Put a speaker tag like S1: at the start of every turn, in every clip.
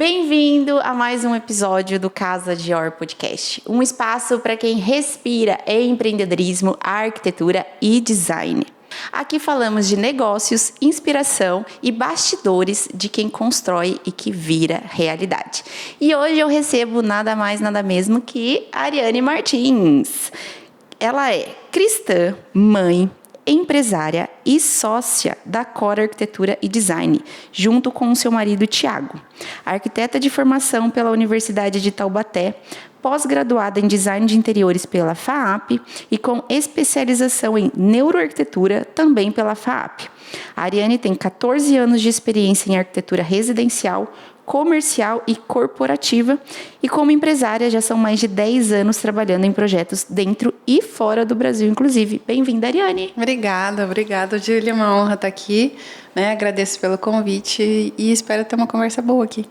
S1: Bem-vindo a mais um episódio do Casa Dior Podcast, um espaço para quem respira empreendedorismo, arquitetura e design. Aqui falamos de negócios, inspiração e bastidores de quem constrói e que vira realidade. E hoje eu recebo nada mais, nada mesmo que Ariane Martins. Ela é cristã, mãe, empresária e sócia da Cor Arquitetura e Design, junto com o seu marido Tiago. Arquiteta de formação pela Universidade de Taubaté, pós-graduada em Design de Interiores pela FAAP e com especialização em Neuroarquitetura também pela FAAP. A Ariane tem 14 anos de experiência em arquitetura residencial, comercial e corporativa, e como empresária já são mais de 10 anos trabalhando em projetos dentro e fora do Brasil, inclusive. Bem-vinda, Ariane.
S2: Obrigada, Júlia, uma honra estar aqui, né? Agradeço pelo convite e espero ter uma conversa boa aqui.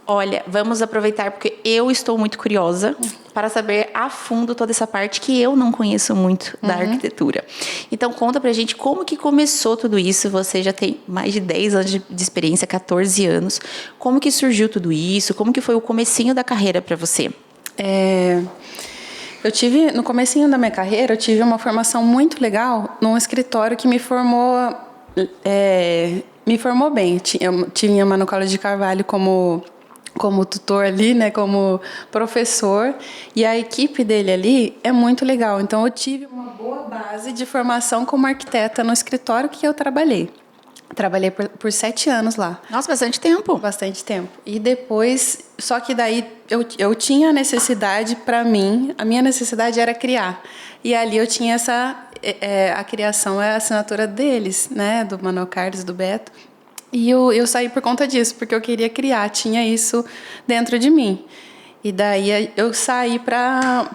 S1: Olha, vamos aproveitar porque eu estou muito curiosa para saber a fundo toda essa parte que eu não conheço muito da arquitetura. Então, conta pra gente como que começou tudo isso. Você já tem mais de 10 anos de experiência, 14 anos. Como que surgiu tudo isso? Como que foi o comecinho da carreira para você?
S2: No comecinho da minha carreira, eu tive uma formação muito legal num escritório que me formou bem. Eu tinha Mano Collor de Carvalho como tutor ali, né, como professor, e a equipe dele ali é muito legal. Então, eu tive uma boa base de formação como arquiteta no escritório que eu trabalhei. Trabalhei por 7 anos lá.
S1: Nossa, bastante tempo.
S2: Bastante tempo. E depois, só que daí eu tinha a necessidade, para mim, a minha necessidade era criar. E ali eu tinha a criação é a assinatura deles, né, do Manuel Carlos, do Beto. E eu saí por conta disso, porque eu queria criar, tinha isso dentro de mim. E daí eu saí para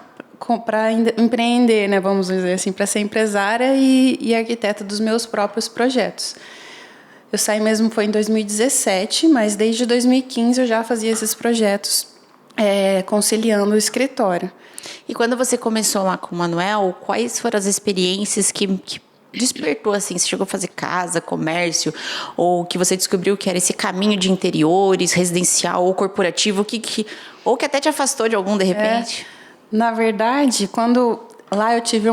S2: empreender, né, vamos dizer assim, para ser empresária e arquiteta dos meus próprios projetos. Eu saí mesmo foi em 2017, mas desde 2015 eu já fazia esses projetos conciliando o escritório.
S1: E quando você começou lá com o Manuel, quais foram as experiências que despertou, assim, você chegou a fazer casa, comércio, ou que você descobriu que era esse caminho de interiores, residencial ou corporativo, ou que até te afastou de algum, de repente?
S2: Na verdade, quando lá eu tive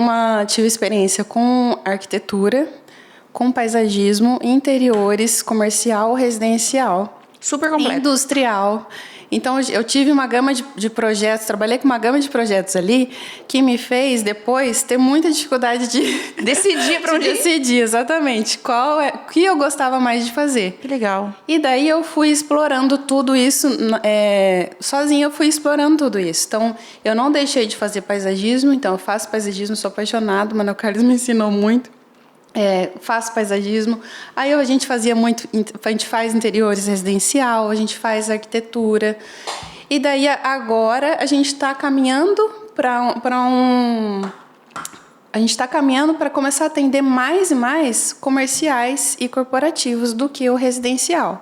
S2: experiência com arquitetura, com paisagismo, interiores, comercial, residencial.
S1: Super completo.
S2: Industrial. Então, eu tive uma gama de projetos, trabalhei com uma gama de projetos ali, que me fez, depois, ter muita dificuldade de
S1: decidir para onde ir.
S2: Decidir, exatamente. O que eu gostava mais de fazer.
S1: Que legal.
S2: E daí eu fui explorando tudo isso, sozinha eu fui explorando tudo isso. Então, eu não deixei de fazer paisagismo, então eu faço paisagismo, sou apaixonada, o Manuel Carlos me ensinou muito. Faço paisagismo. Aí a gente faz interiores residencial, a gente faz arquitetura. E daí agora a gente está caminhando para começar a atender mais e mais comerciais e corporativos do que o residencial.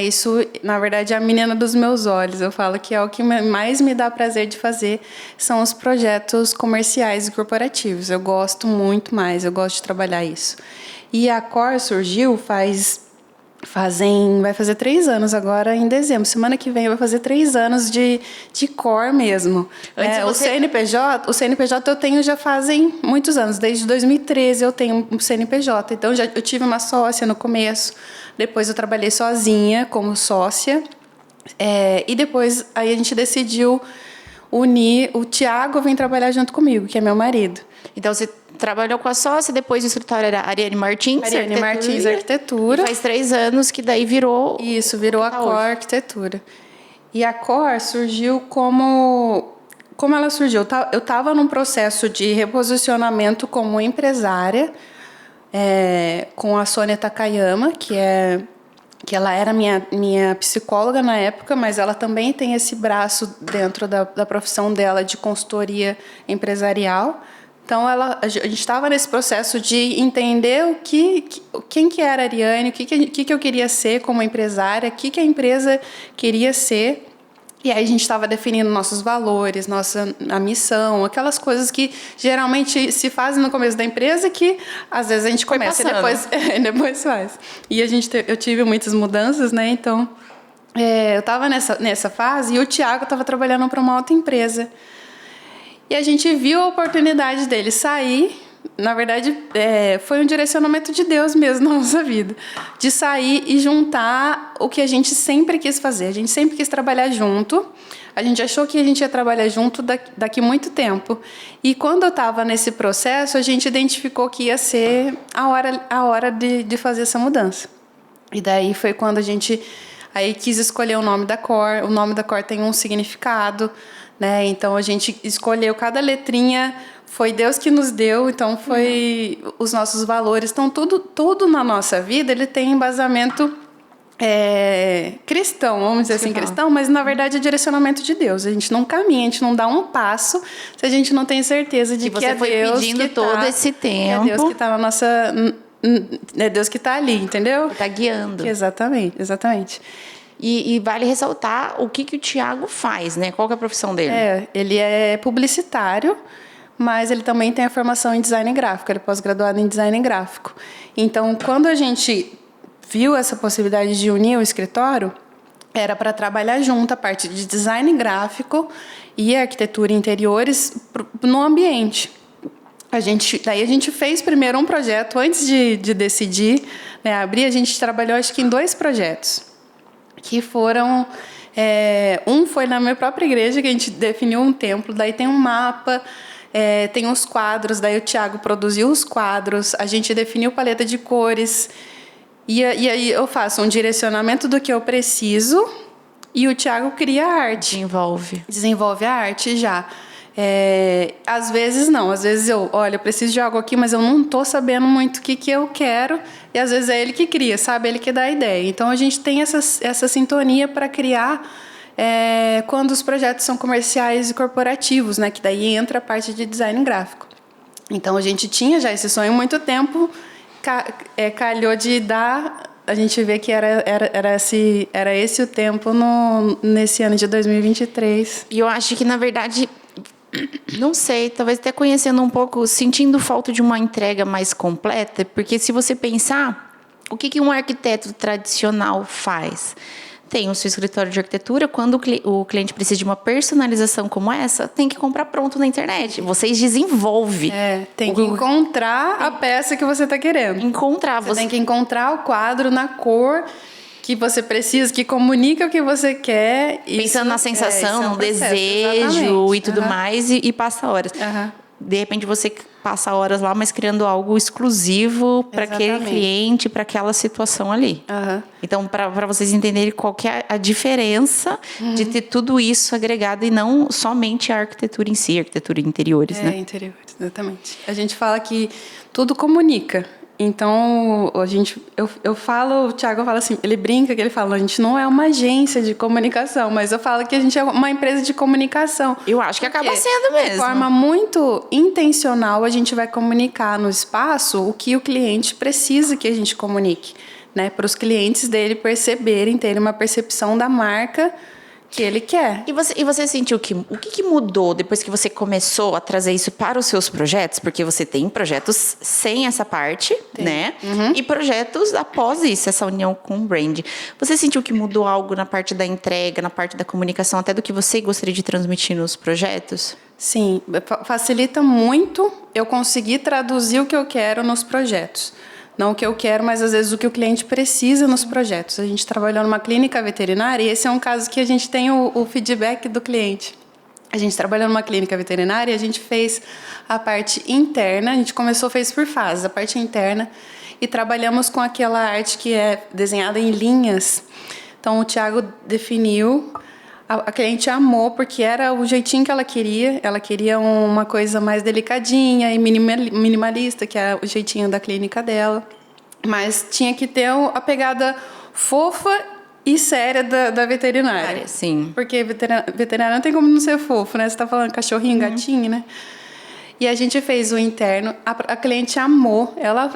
S2: Isso, na verdade, é a menina dos meus olhos. Eu falo que é o que mais me dá prazer de fazer, são os projetos comerciais e corporativos. Eu gosto muito mais, eu gosto de trabalhar isso. E a Cor surgiu vai fazer 3 anos agora em dezembro. Semana que vem vai fazer 3 anos de Cor mesmo. O CNPJ eu tenho já fazem muitos anos. Desde 2013 eu tenho um CNPJ. Então eu tive uma sócia no começo. Depois eu trabalhei sozinha como sócia. E depois aí a gente decidiu unir. O Tiago vem trabalhar junto comigo, que é meu marido.
S1: Então você trabalhou com a sócia, depois o escritório era Ariane Martins.
S2: Ariane Martins Arquitetura.
S1: E faz 3 anos que daí virou...
S2: Isso, virou a Cor Arquitetura. E a Cor surgiu como ela surgiu? Eu estava num processo de reposicionamento como empresária, com a Sônia Takayama, que ela era minha psicóloga na época, mas ela também tem esse braço dentro da profissão dela de consultoria empresarial. Então, a gente estava nesse processo de entender quem que era a Ariane, o que eu queria ser como empresária, o que a empresa queria ser. E aí a gente estava definindo nossos valores, a missão, aquelas coisas que geralmente se fazem no começo da empresa que às vezes a gente começa e depois faz. E eu tive muitas mudanças, né? Então eu estava nessa fase e o Thiago estava trabalhando para uma outra empresa. E a gente viu a oportunidade dele sair. Na verdade, foi um direcionamento de Deus mesmo na nossa vida. De sair e juntar o que a gente sempre quis fazer. A gente sempre quis trabalhar junto. A gente achou que a gente ia trabalhar junto daqui muito tempo. E quando eu estava nesse processo, a gente identificou que ia ser a hora de fazer essa mudança. E daí foi quando a gente aí quis escolher o nome da Cor. O nome da Cor tem um significado, né? Então a gente escolheu cada letrinha, foi Deus que nos deu, então foi os nossos valores. Então tudo na nossa vida ele tem embasamento cristão, vamos dizer assim, cristão, mas na verdade é direcionamento de Deus. A gente não caminha, a gente não dá um passo se a gente não tem certeza de que é Deus
S1: pedindo todo esse tempo.
S2: É Deus que está na nossa... É Deus que está ali, entendeu?
S1: Está guiando.
S2: Exatamente.
S1: E vale ressaltar o que o Thiago faz, né? Qual que é a profissão dele?
S2: Ele é publicitário, mas ele também tem a formação em design gráfico. Ele é pós-graduado em design gráfico. Então, quando a gente viu essa possibilidade de unir o escritório, era para trabalhar junto a parte de design gráfico e arquitetura e interiores no ambiente. Daí a gente fez primeiro um projeto, antes de decidir, né, abrir, a gente trabalhou acho que em 2 projetos, que foram... um foi na minha própria igreja, que a gente definiu um templo, daí tem um mapa, tem os quadros, daí o Thiago produziu os quadros, a gente definiu paleta de cores, e aí eu faço um direcionamento do que eu preciso e o Thiago cria a arte. Desenvolve a arte já. Às vezes não, às vezes eu preciso de algo aqui, mas eu não estou sabendo muito o que eu quero, e às vezes é ele que cria, sabe? Ele que dá a ideia. Então a gente tem essa sintonia para criar quando os projetos são comerciais e corporativos, né? Que daí entra a parte de design gráfico. Então a gente tinha já esse sonho há muito tempo, calhou de dar. A gente vê que era esse o tempo nesse ano de 2023.
S1: E eu acho que, na verdade, não sei, talvez até conhecendo um pouco, sentindo falta de uma entrega mais completa, porque se você pensar, o que um arquiteto tradicional faz? Tem o seu escritório de arquitetura, quando o cliente precisa de uma personalização como essa, tem que comprar pronto na internet. Vocês desenvolvem.
S2: Tem que encontrar a peça que você está querendo. Você tem que encontrar o quadro na cor que você precisa, que comunica o que você quer.
S1: Pensando na sensação, no desejo e tudo mais, e passa horas. De repente você passa horas lá, mas criando algo exclusivo para aquele cliente, para aquela situação ali. Então, para vocês entenderem qual que é a diferença de ter tudo isso agregado e não somente a arquitetura em si, a arquitetura de interiores, né?
S2: Interiores, exatamente. A gente fala que tudo comunica. Então, o Thiago fala assim, ele brinca que ele fala, a gente não é uma agência de comunicação, mas eu falo que a gente é uma empresa de comunicação.
S1: Eu acho que acaba sendo mesmo.
S2: De forma muito intencional, a gente vai comunicar no espaço o que o cliente precisa que a gente comunique, né? Para os clientes dele perceberem, terem uma percepção da marca que ele quer.
S1: E você sentiu o que mudou depois que você começou a trazer isso para os seus projetos? Porque você tem projetos sem essa parte, né? E projetos após isso, essa união com o brand. Você sentiu que mudou algo na parte da entrega, na parte da comunicação, até do que você gostaria de transmitir nos projetos?
S2: Sim, facilita muito eu conseguir traduzir o que eu quero nos projetos. Não o que eu quero, mas às vezes o que o cliente precisa nos projetos. A gente trabalhou numa clínica veterinária e esse é um caso que a gente tem o feedback do cliente. A gente trabalhou numa clínica veterinária e a gente fez a parte interna, a gente fez por fases, a parte interna, e trabalhamos com aquela arte que é desenhada em linhas. Então o Thiago definiu, a cliente amou, porque era o jeitinho que ela queria uma coisa mais delicadinha e minimalista, que é o jeitinho da clínica dela, mas tinha que ter a pegada fofa e séria da veterinária.
S1: Sim.
S2: Porque veterinária não tem como não ser fofo, né? Você tá falando cachorrinho, gatinho, né? E a gente fez o interno, a cliente amou, ela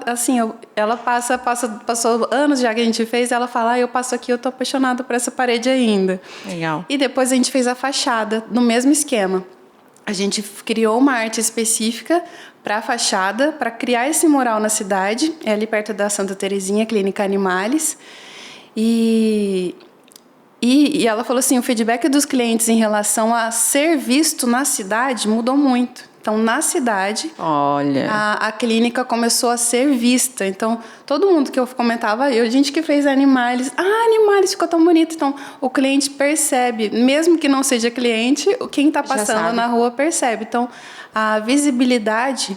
S2: passou anos já que a gente fez, ela fala, eu passo aqui, eu tô apaixonada por essa parede ainda.
S1: Legal.
S2: E depois a gente fez a fachada, no mesmo esquema. A gente criou uma arte específica para a fachada, para criar esse mural na cidade, ali perto da Santa Terezinha, Clínica Animales. E E ela falou assim, o feedback dos clientes em relação a ser visto na cidade mudou muito. Então, na cidade,
S1: Olha,
S2: a clínica começou a ser vista. Então, todo mundo que eu comentava, a gente que fez Animales, Animales ficou tão bonito. Então, o cliente percebe, mesmo que não seja cliente, quem está passando na rua percebe. Então, a visibilidade,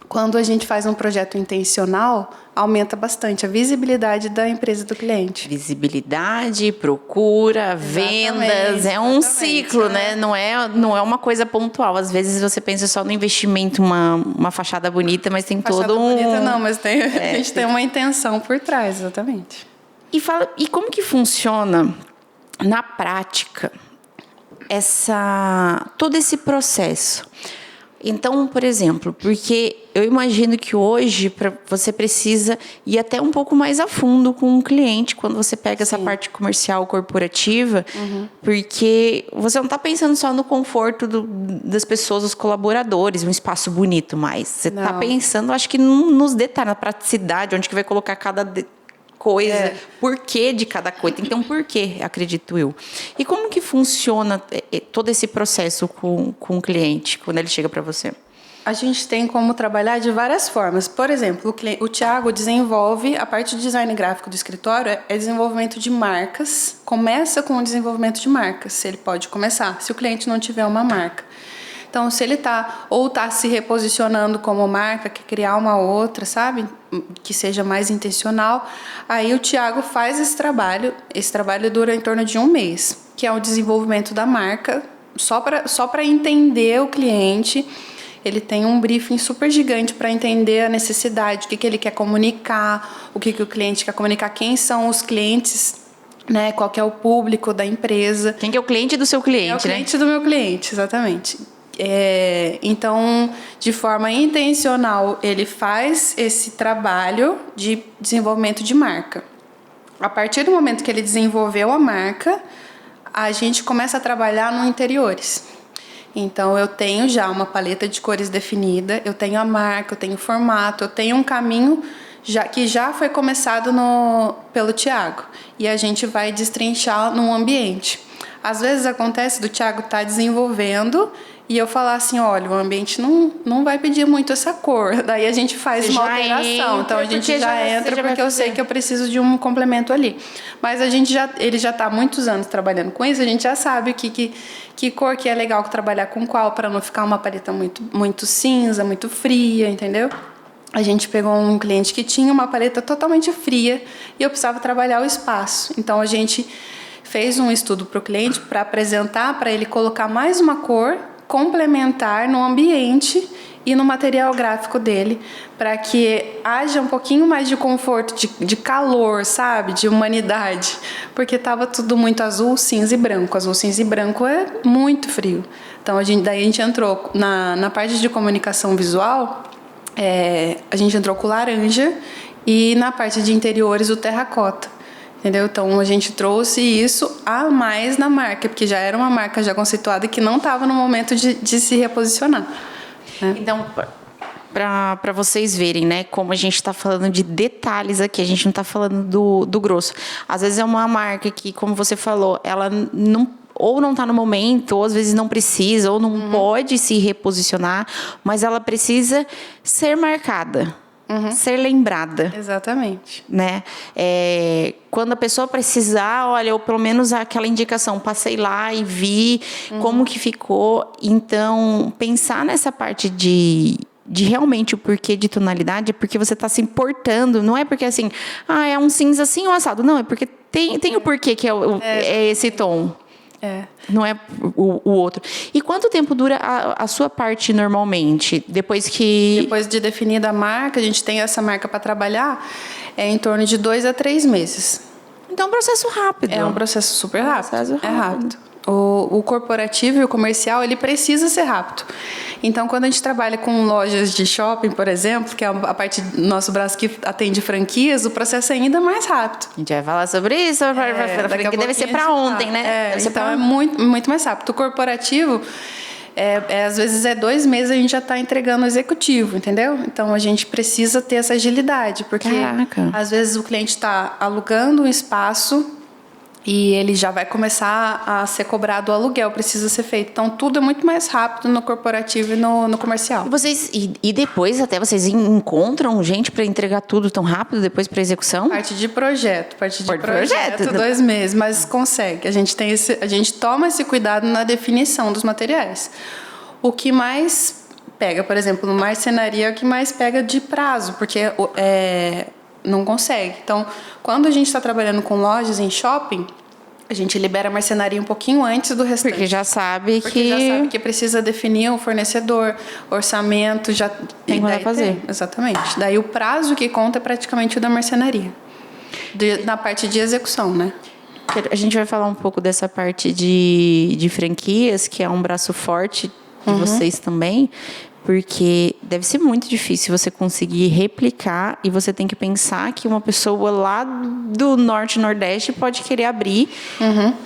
S2: quando a gente faz um projeto intencional, aumenta bastante a visibilidade da empresa do cliente.
S1: visibilidade, procura, vendas, é um ciclo, né? Não é uma coisa pontual. Às vezes você pensa só no investimento, uma fachada bonita, mas tem
S2: Fachada
S1: todo um...
S2: bonita não, mas a gente tem uma intenção por trás, exatamente.
S1: E como que funciona na prática todo esse processo? Então, por exemplo, porque eu imagino que hoje você precisa ir até um pouco mais a fundo com o cliente quando você pega essa parte comercial corporativa, porque você não está pensando só no conforto das pessoas, dos colaboradores, um espaço bonito mais. Você está pensando, acho que nos detalhes, na praticidade, onde que vai colocar cada coisa, porquê de cada coisa. Tem que ter um porquê, acredito eu. E como que funciona todo esse processo com o cliente, quando ele chega para você?
S2: A gente tem como trabalhar de várias formas. Por exemplo, o Thiago desenvolve, a parte de design gráfico do escritório é desenvolvimento de marcas. Começa com o desenvolvimento de marcas, ele pode começar, se o cliente não tiver uma marca. Então, se ele está se reposicionando como marca, quer criar uma outra, sabe? Que seja mais intencional. Aí o Thiago faz esse trabalho. Esse trabalho dura em torno de 1 mês, que é o desenvolvimento da marca, só para entender o cliente. Ele tem um briefing super gigante para entender a necessidade, o que ele quer comunicar, o que o cliente quer comunicar, quem são os clientes, né? Qual que é o público da empresa.
S1: Quem que é o cliente do seu cliente, né?
S2: É o cliente do meu cliente, exatamente. Então, de forma intencional, ele faz esse trabalho de desenvolvimento de marca. A partir do momento que ele desenvolveu a marca, a gente começa a trabalhar no interiores. Então, eu tenho já uma paleta de cores definida, eu tenho a marca, eu tenho o formato, eu tenho um caminho que já foi começado pelo Thiago. E a gente vai destrinchar num ambiente. Às vezes acontece do Thiago estar desenvolvendo e eu falar assim, olha, o ambiente não vai pedir muito essa cor. Daí a gente faz uma alteração. Então a gente já entra porque eu sei que eu preciso de um complemento ali. Mas ele já está há muitos anos trabalhando com isso, a gente já sabe que cor que é legal trabalhar com qual, para não ficar uma paleta muito, muito cinza, muito fria, entendeu? A gente pegou um cliente que tinha uma paleta totalmente fria e eu precisava trabalhar o espaço. Então a gente fez um estudo para o cliente para apresentar, para ele colocar mais uma cor complementar no ambiente e no material gráfico dele, para que haja um pouquinho mais de conforto, de calor, sabe? De humanidade. Porque estava tudo muito azul, cinza e branco. Azul, cinza e branco é muito frio. Então, daí a gente entrou na parte de comunicação visual, a gente entrou com laranja e na parte de interiores o terracota. Entendeu? Então, a gente trouxe isso a mais na marca, porque já era uma marca já conceituada que não estava no momento de se reposicionar. Né?
S1: Então, para vocês verem, né, como a gente está falando de detalhes aqui, a gente não está falando do grosso. Às vezes é uma marca que, como você falou, ela ou não está no momento, ou às vezes não precisa, ou não pode se reposicionar, mas ela precisa ser marcada. Ser lembrada.
S2: Exatamente.
S1: Né? Quando a pessoa precisar, olha, eu pelo menos aquela indicação, passei lá e vi como que ficou. Então, pensar nessa parte de realmente o porquê de tonalidade é porque você está se importando. Não é porque assim, é um cinza assim ou assado. Não, é porque tem o porquê que é esse tom. Não é o outro. E quanto tempo dura a sua parte normalmente? Depois
S2: de definida a marca, a gente tem essa marca para trabalhar, em torno de 2 a 3 meses.
S1: Então é um processo rápido.
S2: É um processo super rápido. É rápido. O corporativo e o comercial, ele precisa ser rápido. Então, quando a gente trabalha com lojas de shopping, por exemplo, que é a parte do nosso braço que atende franquias, o processo é ainda mais rápido.
S1: A gente vai falar sobre isso, que deve ser para ontem, né?
S2: Então, é muito, muito mais rápido. O corporativo, às vezes 2 meses a gente já está entregando o executivo, entendeu? Então, a gente precisa ter essa agilidade, porque às vezes o cliente está alugando um espaço e ele já vai começar a ser cobrado o aluguel, precisa ser feito. Então, tudo é muito mais rápido no corporativo e no comercial.
S1: E depois até vocês encontram gente para entregar tudo tão rápido depois para execução?
S2: Parte de projeto, 2 meses, mas consegue. A gente toma esse cuidado na definição dos materiais. O que mais pega, por exemplo, no marcenaria é o que mais pega de prazo, porque não consegue. Então, quando a gente está trabalhando com lojas em shopping, a gente libera a marcenaria um pouquinho antes do restante.
S1: Porque já sabe
S2: que precisa definir o fornecedor, orçamento, já
S1: tem que fazer.
S2: Exatamente. Daí o prazo que conta é praticamente o da marcenaria. Na parte de execução, né?
S1: A gente vai falar um pouco dessa parte de franquias, que é um braço forte de vocês também, porque deve ser muito difícil você conseguir replicar e você tem que pensar que uma pessoa lá do Norte e Nordeste pode querer abrir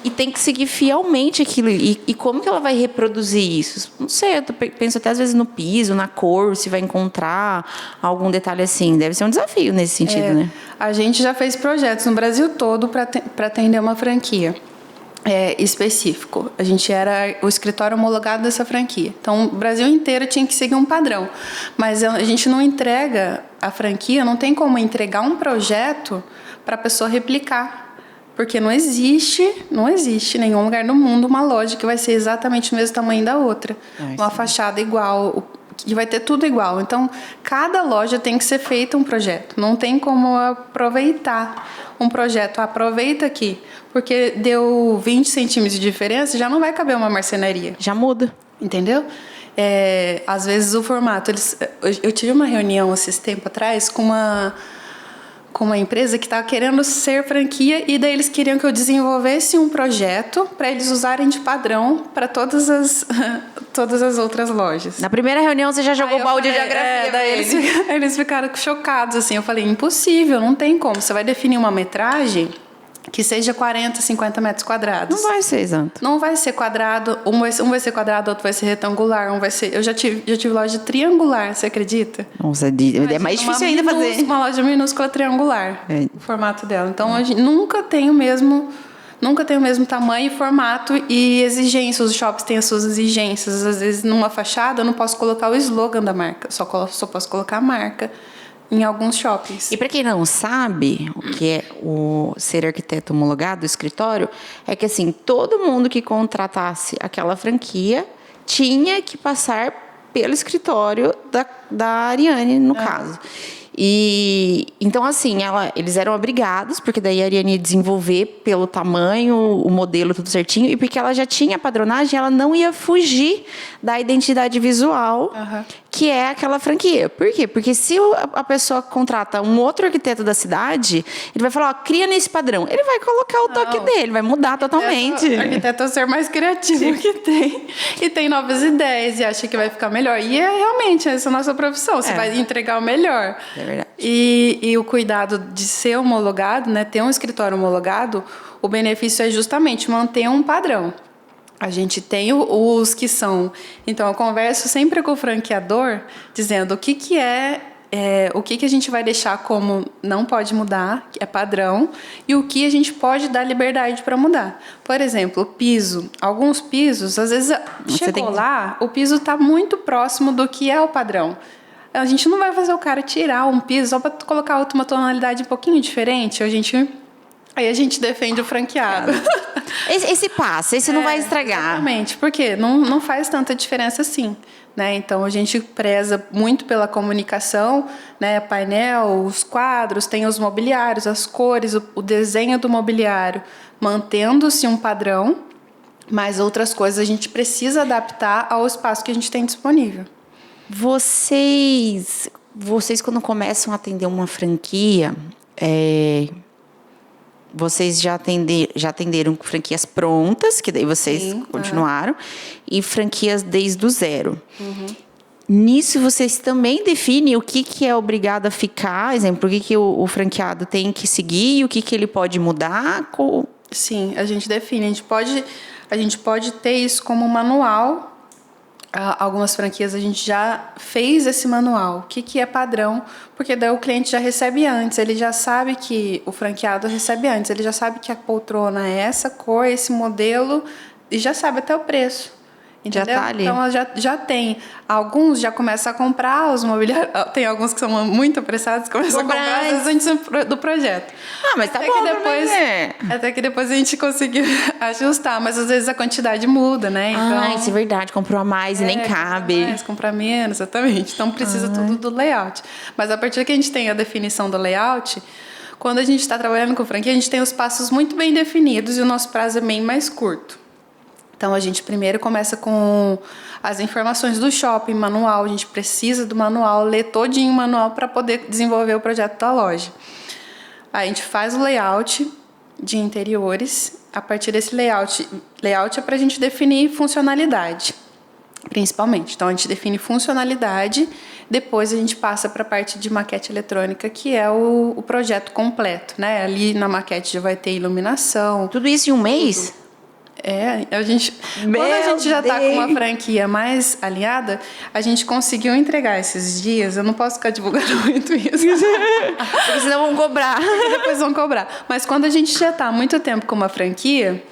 S1: e tem que seguir fielmente aquilo. E como que ela vai reproduzir isso? Não sei, eu penso até às vezes no piso, na cor, se vai encontrar algum detalhe assim. Deve ser um desafio nesse sentido, né?
S2: A gente já fez projetos no Brasil todo para atender uma franquia. Específico. A gente era o escritório homologado dessa franquia. Então, o Brasil inteiro tinha que seguir um padrão. Mas a gente não entrega a franquia, não tem como entregar um projeto para a pessoa replicar. Porque não existe em nenhum lugar no mundo uma loja que vai ser exatamente o mesmo tamanho da outra. Uma fachada igual, que vai ter tudo igual. Então, cada loja tem que ser feito um projeto. Não tem como aproveitar um projeto. Aproveita aqui. Porque deu 20 centímetros de diferença, já não vai caber uma marcenaria.
S1: Já muda.
S2: Entendeu? Às vezes o formato... Eu tive uma reunião esses tempos atrás com uma empresa que estava querendo ser franquia e daí eles queriam que eu desenvolvesse um projeto para eles usarem de padrão para todas as outras lojas.
S1: Na primeira reunião você já jogou balde de geografia.
S2: Daí eles ficaram chocados, assim. Eu falei, impossível, não tem como. Você vai definir uma metragem que seja 40, 50 metros quadrados.
S1: Não vai ser exato.
S2: Não vai ser quadrado, um vai ser quadrado, outro vai ser retangular, um vai ser... Eu já tive loja triangular, você acredita?
S1: Nossa, é mais difícil ainda fazer.
S2: Uma loja minúscula triangular, o formato dela. Então, a gente nunca tem o mesmo tamanho e formato e exigências. Os shoppings têm as suas exigências. Às vezes, numa fachada, eu não posso colocar o slogan da marca, só posso colocar a marca. Em alguns shoppings.
S1: E para quem não sabe o que é o ser arquiteto homologado do escritório, é que assim, todo mundo que contratasse aquela franquia tinha que passar pelo escritório da Ariane, no caso. E então, assim, eles eram obrigados, porque daí a Ariane ia desenvolver pelo tamanho, o modelo, tudo certinho, e porque ela já tinha padronagem, ela não ia fugir da identidade visual, que é aquela franquia. Por quê? Porque se a pessoa contrata um outro arquiteto da cidade, ele vai falar, cria nesse padrão. Ele vai colocar o toque dele, vai mudar totalmente.
S2: O arquiteto é o ser mais criativo que tem. E tem novas ideias e acha que vai ficar melhor. E realmente, essa é a nossa profissão. Você vai entregar o melhor.
S1: É verdade.
S2: E o cuidado de ser homologado, né, ter um escritório homologado, o benefício é justamente manter um padrão. A gente tem os que são... Então, eu converso sempre com o franqueador, dizendo o que a gente vai deixar como não pode mudar, que é padrão, e o que a gente pode dar liberdade para mudar. Por exemplo, o piso. Alguns pisos, às vezes, lá, o piso está muito próximo do que é o padrão. A gente não vai fazer o cara tirar um piso só para colocar uma tonalidade um pouquinho diferente. Aí a gente defende o franqueado.
S1: Esse passa, esse não vai estragar.
S2: Exatamente, porque não faz tanta diferença assim. Né? Então, a gente preza muito pela comunicação, né? Painel, os quadros, tem os mobiliários, as cores, o desenho do mobiliário, mantendo-se um padrão, mas outras coisas a gente precisa adaptar ao espaço que a gente tem disponível.
S1: Vocês quando começam a atender uma franquia, vocês já atenderam franquias prontas, que daí vocês continuaram, e franquias desde o zero. Nisso, vocês também definem o que é obrigado a ficar, exemplo, o que o franqueado tem que seguir, o que ele pode mudar?
S2: Sim, a gente define. A gente pode ter isso como um manual Algumas franquias a gente já fez esse manual. O que é padrão? Porque daí o cliente já recebe antes, ele já sabe que o franqueado recebe antes, ele já sabe que a poltrona é essa cor, esse modelo, e já sabe até o preço. Entendeu?
S1: Já tá ali.
S2: Então já tem. Alguns já começam a comprar os mobiliários. Tem alguns que são muito apressados, começam a comprar antes do projeto.
S1: Mas tá
S2: até
S1: bom
S2: que depois, até que depois a gente conseguiu ajustar, mas às vezes a quantidade muda, né? Então,
S1: isso é verdade, comprou a mais e nem cabe.
S2: Comprar menos, exatamente. Então precisa tudo do layout. Mas a partir que a gente tem a definição do layout, quando a gente está trabalhando com franquia, a gente tem os passos muito bem definidos e o nosso prazo é bem mais curto. Então, a gente primeiro começa com as informações do shopping, manual. A gente precisa do manual, ler todinho o manual para poder desenvolver o projeto da loja. Aí, a gente faz o layout de interiores. A partir desse layout é para a gente definir funcionalidade, principalmente. Então, a gente define funcionalidade, depois a gente passa para a parte de maquete eletrônica, que é o projeto completo, né? Ali na maquete já vai ter iluminação.
S1: Tudo isso em um mês?
S2: Quando a gente já está com uma franquia mais alinhada, a gente conseguiu entregar esses dias. Eu não posso ficar divulgando muito isso.
S1: Porque senão vão cobrar.
S2: Depois vão cobrar. Mas quando a gente já está há muito tempo com uma franquia,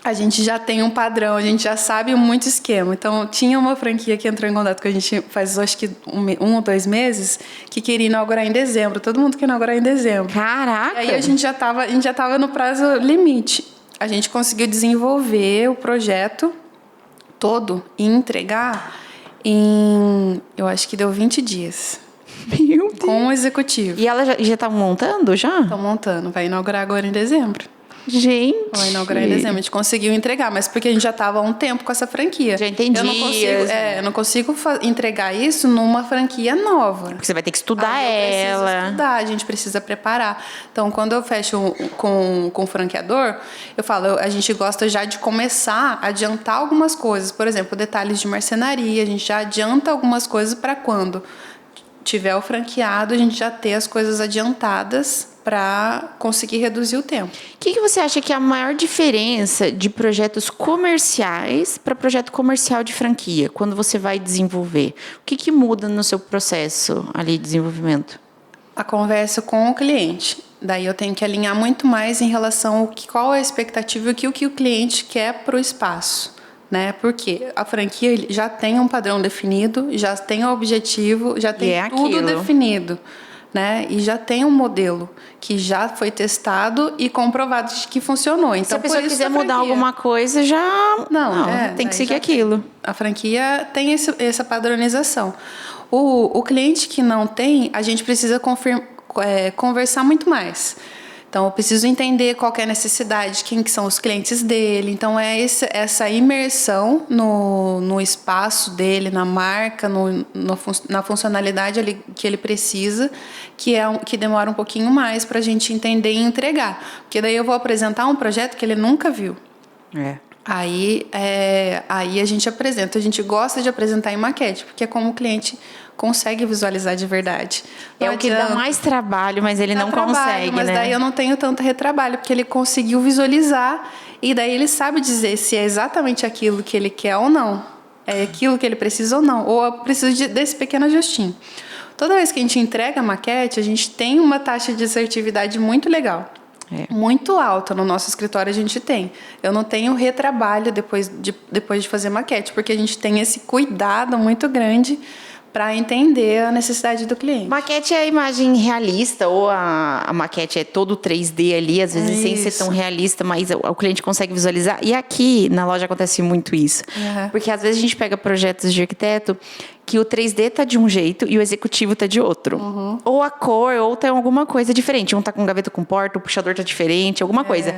S2: a gente já tem um padrão, a gente já sabe muito esquema. Então, tinha uma franquia que entrou em contato com a gente faz, acho que 1 ou 2 meses, que queria inaugurar em dezembro. Todo mundo quer inaugurar em dezembro.
S1: Caraca!
S2: E aí a gente já estava no prazo limite. A gente conseguiu desenvolver o projeto todo e entregar eu acho que deu 20 dias.
S1: Meu Deus.
S2: Com o executivo.
S1: E ela já tá montando já?
S2: Estão montando. Vai inaugurar agora em dezembro.
S1: Gente.
S2: Vai inaugurar em dezembro. A gente conseguiu entregar, mas porque a gente já estava há um tempo com essa franquia.
S1: Já entendi.
S2: Eu não consigo entregar isso numa franquia nova.
S1: Porque você vai ter que estudar ela.
S2: A gente precisa preparar. Então, quando eu fecho com o franqueador, eu falo, a gente gosta já de começar a adiantar algumas coisas. Por exemplo, detalhes de marcenaria, a gente já adianta algumas coisas para quando tiver o franqueado, a gente já ter as coisas adiantadas para conseguir reduzir o tempo.
S1: O que você acha que é a maior diferença de projetos comerciais para projeto comercial de franquia, quando você vai desenvolver? O que muda no seu processo ali de desenvolvimento?
S2: A conversa com o cliente. Daí eu tenho que alinhar muito mais em relação ao qual é a expectativa e o que o cliente quer para o espaço. Né? Porque a franquia já tem um padrão definido, já tem o objetivo, já tem tudo definido. Né? E já tem um modelo que já foi testado e comprovado de que funcionou. Então,
S1: se a pessoa quiser mudar alguma coisa, já não tem que seguir aquilo.
S2: A franquia tem essa padronização. O cliente que não tem, a gente precisa conversar muito mais. Então, eu preciso entender qual que é a necessidade, quem que são os clientes dele. Então, é essa imersão no espaço dele, na marca, na funcionalidade que ele precisa, que demora um pouquinho mais para a gente entender e entregar. Porque daí eu vou apresentar um projeto que ele nunca viu. Aí a gente apresenta. A gente gosta de apresentar em maquete, porque é como o cliente consegue visualizar de verdade.
S1: É o que dá mais trabalho, mas ele não consegue,
S2: mas daí eu não tenho tanto retrabalho, porque ele conseguiu visualizar e daí ele sabe dizer se é exatamente aquilo que ele quer ou não. É aquilo que ele precisa ou não. Ou eu preciso desse pequeno ajustinho. Toda vez que a gente entrega a maquete, a gente tem uma taxa de assertividade muito legal. Muito alta. No nosso escritório a gente tem. Eu não tenho retrabalho depois de fazer maquete, porque a gente tem esse cuidado muito grande para entender a necessidade do cliente.
S1: Maquete é a imagem realista, ou a maquete é todo 3D ali, às vezes sem ser tão realista, mas o cliente consegue visualizar. E aqui na loja acontece muito isso. Porque às vezes a gente pega projetos de arquiteto que o 3D tá de um jeito e o executivo tá de outro. Ou a cor, ou tá alguma coisa diferente. Um tá com gaveta com porta, o puxador tá diferente, alguma coisa.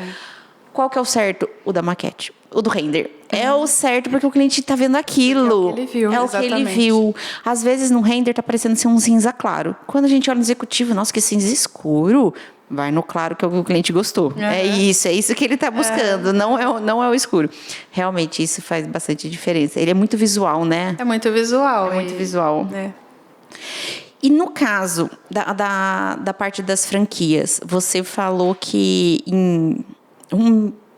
S1: Qual que é o certo? O da maquete. O do render. É o certo porque o cliente tá vendo aquilo.
S2: É o que ele viu,
S1: É o que ele viu. Às vezes no render tá parecendo ser um cinza claro. Quando a gente olha no executivo, nossa, que cinza escuro. Vai no claro que é o que o cliente gostou. É isso que ele tá buscando. Não é o escuro. Realmente, isso faz bastante diferença. Ele é muito visual, né?
S2: É muito visual.
S1: É muito visual. E no caso da parte das franquias, você falou que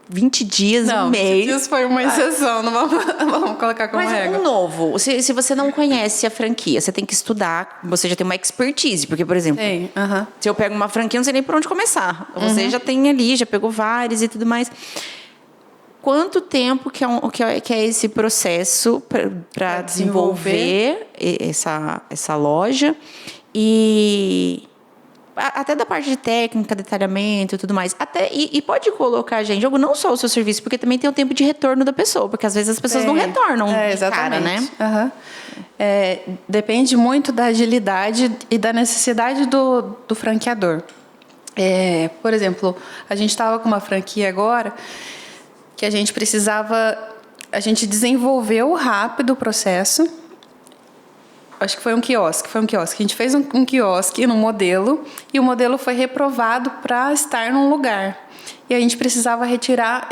S1: 20 dias,
S2: Não,
S1: um mês.
S2: 20 dias foi uma exceção, não vamos colocar como
S1: Mas
S2: regra.
S1: um novo, se você não conhece a franquia, você tem que estudar, você já tem uma expertise, porque, por exemplo,
S2: Tem,
S1: se eu pego uma franquia, eu não sei nem por onde começar. Você já tem ali, já pegou várias e tudo mais. Quanto tempo que é esse processo para desenvolver essa loja? E até da parte de técnica, detalhamento e tudo mais. E pode colocar, gente, em jogo não só o seu serviço, porque também tem o tempo de retorno da pessoa, porque às vezes as pessoas não retornam de cara, né?
S2: Depende muito da agilidade e da necessidade do franqueador. Por exemplo, a gente estava com uma franquia agora que a gente desenvolveu rápido o processo. Acho que foi um quiosque. A gente fez um quiosque no modelo e o modelo foi reprovado para estar num lugar. E a gente precisava retirar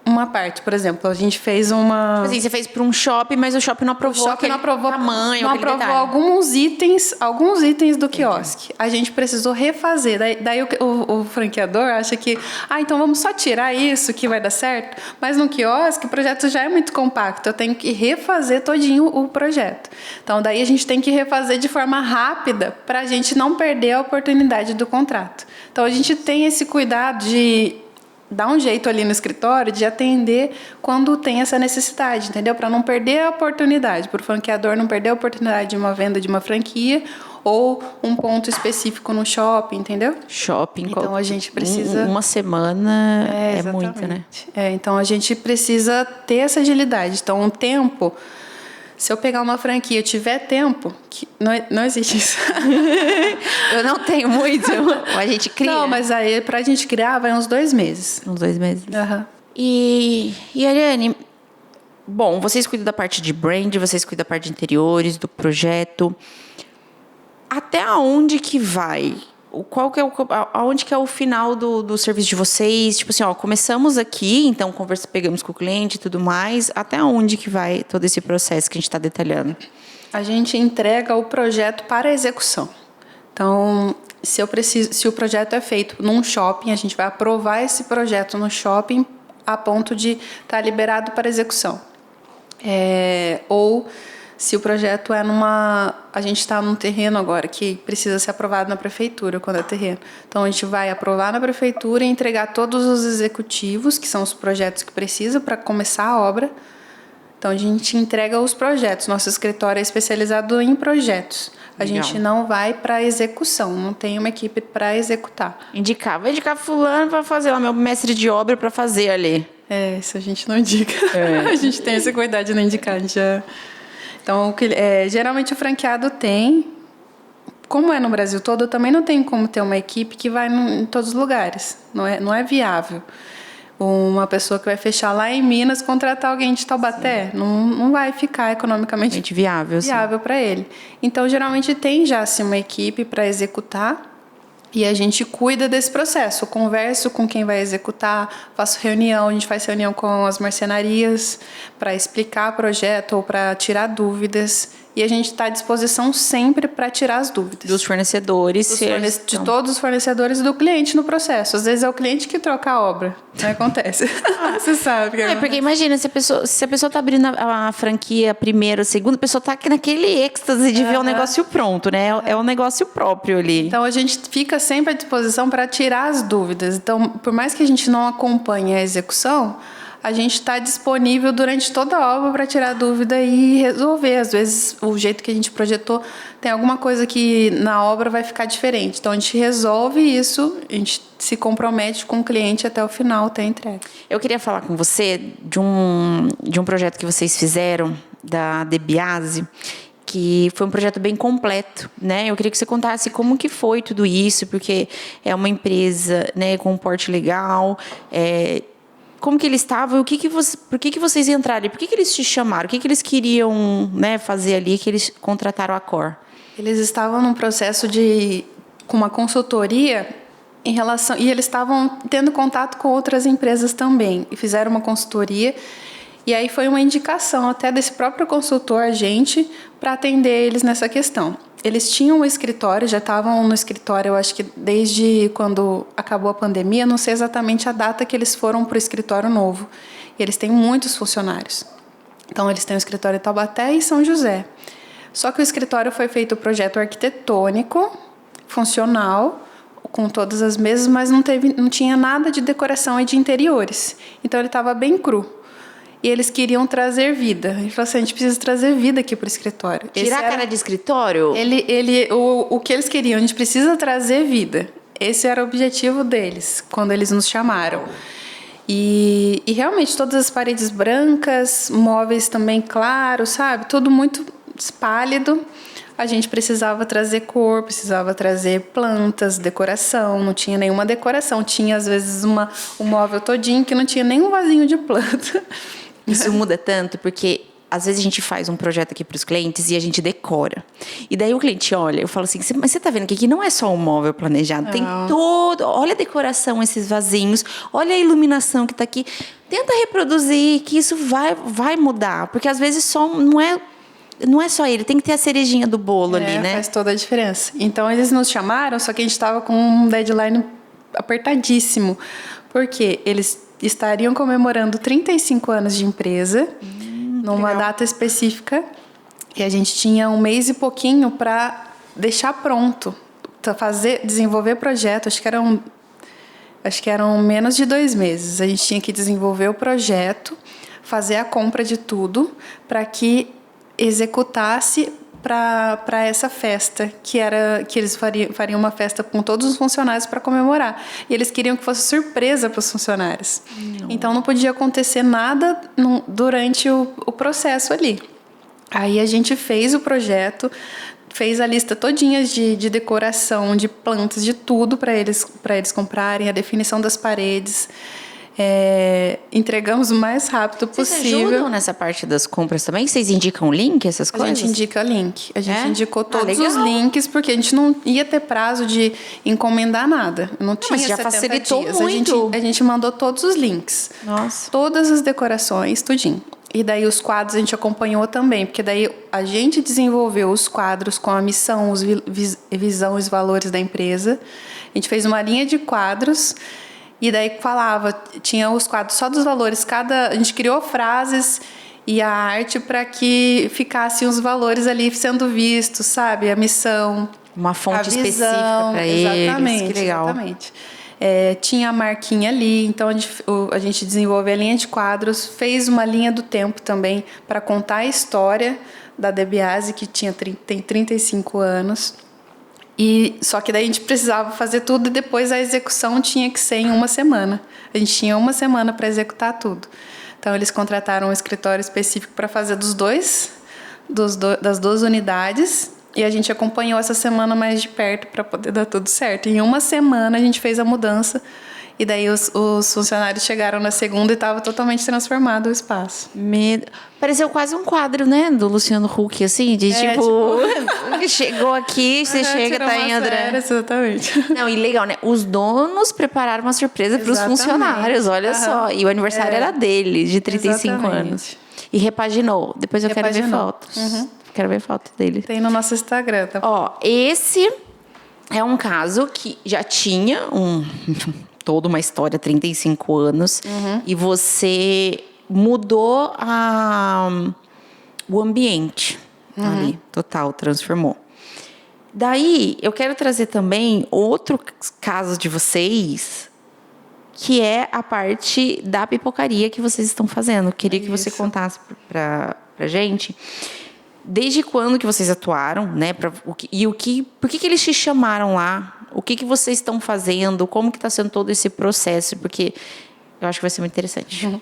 S2: uma parte. Por exemplo, a gente fez uma...
S1: Assim, você fez para um shopping, mas o shopping não aprovou aquele tamanho,
S2: não aprovou alguns itens do quiosque. A gente precisou refazer. Daí o franqueador acha que... então vamos só tirar isso que vai dar certo. Mas no quiosque o projeto já é muito compacto. Eu tenho que refazer todinho o projeto. Então daí a gente tem que refazer de forma rápida para a gente não perder a oportunidade do contrato. Então a gente tem esse cuidado de dar um jeito ali no escritório de atender quando tem essa necessidade, entendeu? Para não perder a oportunidade, para o franqueador não perder a oportunidade de uma venda de uma franquia ou um ponto específico no shopping, entendeu?
S1: Shopping.
S2: Então a gente precisa...
S1: Uma semana é muito, né?
S2: Então a gente precisa ter essa agilidade. Então um tempo... Se eu pegar uma franquia e tiver tempo, não existe isso.
S1: Eu não tenho muito, a gente cria.
S2: Não, mas aí pra gente criar vai uns 2 meses.
S1: Uns 2 meses. E Ariane, bom, vocês cuidam da parte de brand, vocês cuidam da parte de interiores, do projeto. Até aonde que vai? Aonde que é o final do serviço de vocês? Tipo assim, começamos aqui, então pegamos com o cliente e tudo mais. Até onde que vai todo esse processo que a gente está detalhando?
S2: A gente entrega o projeto para a execução. Então, se o projeto é feito num shopping, a gente vai aprovar esse projeto no shopping a ponto de estar liberado para execução. Ou se o projeto a gente está num terreno agora que precisa ser aprovado na prefeitura quando é terreno. Então a gente vai aprovar na prefeitura e entregar todos os executivos, que são os projetos que precisa para começar a obra. Então a gente entrega os projetos. Nosso escritório é especializado em projetos. A gente não vai para execução, não tem uma equipe para executar.
S1: Vai indicar fulano para fazer lá, meu mestre de obra para fazer ali.
S2: Isso a gente não indica. A gente tem essa cuidado de não indicar, a gente já... Então, geralmente o franqueado tem, como é no Brasil todo, eu também não tenho como ter uma equipe que vai em todos os lugares. Não é viável. Uma pessoa que vai fechar lá em Minas, contratar alguém de Taubaté, não vai ficar economicamente viável para ele. Então, geralmente tem já assim, uma equipe para executar. E a gente cuida desse processo. Eu converso com quem vai executar, faço reunião, a gente faz reunião com as marcenarias para explicar o projeto ou para tirar dúvidas. E a gente está à disposição sempre para tirar as dúvidas.
S1: Dos fornecedores.
S2: De todos os fornecedores e do cliente no processo. Às vezes é o cliente que troca a obra. Não acontece. Você sabe.
S1: Porque imagina, se a pessoa está abrindo a franquia primeiro, segunda, a pessoa está naquele êxtase de ver o negócio pronto, né? É um negócio próprio ali.
S2: Então, a gente fica sempre à disposição para tirar as dúvidas. Então, por mais que a gente não acompanhe a execução, a gente está disponível durante toda a obra para tirar dúvida e resolver. Às vezes, o jeito que a gente projetou, tem alguma coisa que na obra vai ficar diferente. Então, a gente resolve isso, a gente se compromete com o cliente até o final, até a entrega.
S1: Eu queria falar com você de um projeto que vocês fizeram, da Debiase, que foi um projeto bem completo, né? Eu queria que você contasse como que foi tudo isso, porque é uma empresa, né, com um porte legal, como que eles estavam, por que vocês entraram, por que eles te chamaram, o que eles queriam, né, fazer ali, que eles contrataram a Cor?
S2: Eles estavam num processo com uma consultoria e eles estavam tendo contato com outras empresas também, e fizeram uma consultoria E aí foi uma indicação até desse próprio consultor, a gente, para atender eles nessa questão. Eles tinham um escritório, já estavam no escritório, eu acho que desde quando acabou a pandemia, não sei exatamente a data que eles foram para o escritório novo. E eles têm muitos funcionários. Então, eles têm um escritório em Taubaté e São José. Só que o escritório foi feito projeto arquitetônico, funcional, com todas as mesas, mas não tinha nada de decoração e de interiores. Então, ele estava bem cru. E eles queriam trazer vida. Ele falou assim, a gente precisa trazer vida aqui para o escritório.
S1: Tirar a cara de escritório?
S2: O que eles queriam, a gente precisa trazer vida. Esse era o objetivo deles, quando eles nos chamaram. E realmente, todas as paredes brancas, móveis também claros, sabe? Tudo muito pálido. A gente precisava trazer cor, precisava trazer plantas, decoração. Não tinha nenhuma decoração. Tinha, às vezes, um móvel todinho que não tinha nem um vasinho de planta.
S1: Isso muda tanto, porque às vezes a gente faz um projeto aqui para os clientes e a gente decora. E daí o cliente olha, eu falo assim, mas você tá vendo que aqui não é só um móvel planejado, tem todo... Olha a decoração, esses vasinhos, olha a iluminação que tá aqui. Tenta reproduzir, que isso vai mudar. Porque às vezes só não é só ele, tem que ter a cerejinha do bolo ali, né?
S2: Faz toda a diferença. Então, eles nos chamaram, só que a gente estava com um deadline apertadíssimo. Porque eles estariam comemorando 35 anos de empresa, numa data específica, e a gente tinha um mês e pouquinho para deixar pronto, desenvolver projeto. Acho que eram menos de 2 meses. A gente tinha que desenvolver o projeto, fazer a compra de tudo, para que executasse para essa festa, que eles fariam uma festa com todos os funcionários para comemorar. E eles queriam que fosse surpresa para os funcionários. Então, não podia acontecer nada durante o processo ali. Aí, a gente fez o projeto, fez a lista todinha de decoração, de plantas, de tudo para eles comprarem, a definição das paredes. Entregamos o mais rápido possível.
S1: Vocês ajudam nessa parte das compras também? Vocês indicam o link, essas coisas?
S2: A gente indica link. A gente indicou todos os links, porque a gente não ia ter prazo de encomendar nada. Não tinha
S1: mas já
S2: 70
S1: facilitou
S2: dias.
S1: muito.
S2: A gente mandou todos os links.
S1: Nossa.
S2: Todas as decorações, tudinho. E daí os quadros a gente acompanhou também, porque daí a gente desenvolveu os quadros com a missão, visão, os valores da empresa. A gente fez uma linha de quadros. E daí tinha os quadros só dos valores. A gente criou frases e a arte para que ficassem os valores ali sendo vistos, sabe? A missão,
S1: uma fonte específica para eles.
S2: Exatamente,
S1: que legal.
S2: Exatamente. Tinha a marquinha ali, então a gente desenvolveu a linha de quadros, fez uma linha do tempo também para contar a história da De Biasi, que tem 35 anos. Só que daí a gente precisava fazer tudo e depois a execução tinha que ser em 1 semana. A gente tinha 1 semana para executar tudo. Então, eles contrataram um escritório específico para fazer das 2 unidades, e a gente acompanhou essa semana mais de perto para poder dar tudo certo. Em 1 semana, a gente fez a mudança. E daí os funcionários chegaram na segunda e estava totalmente transformado o espaço.
S1: Pareceu quase um quadro, né? Do Luciano Huck, assim, de chegou aqui, você chega, tá em André.
S2: Exatamente.
S1: Não, e legal, né? Os donos prepararam uma surpresa para os funcionários, olha só. E o aniversário era dele, de 35 anos. E repaginou. Depois eu quero ver fotos. Quero ver foto dele.
S2: Tem no nosso Instagram, tá?
S1: Ó, esse é um caso que já tinha toda uma história, 35 anos, e você mudou o ambiente ali, total, transformou. Daí, eu quero trazer também outro caso de vocês, que é a parte da pipocaria que vocês estão fazendo. Queria que você contasse pra gente, desde quando que vocês atuaram, né? Por que eles te chamaram lá? O que vocês estão fazendo? Como que está sendo todo esse processo? Porque eu acho que vai ser muito interessante.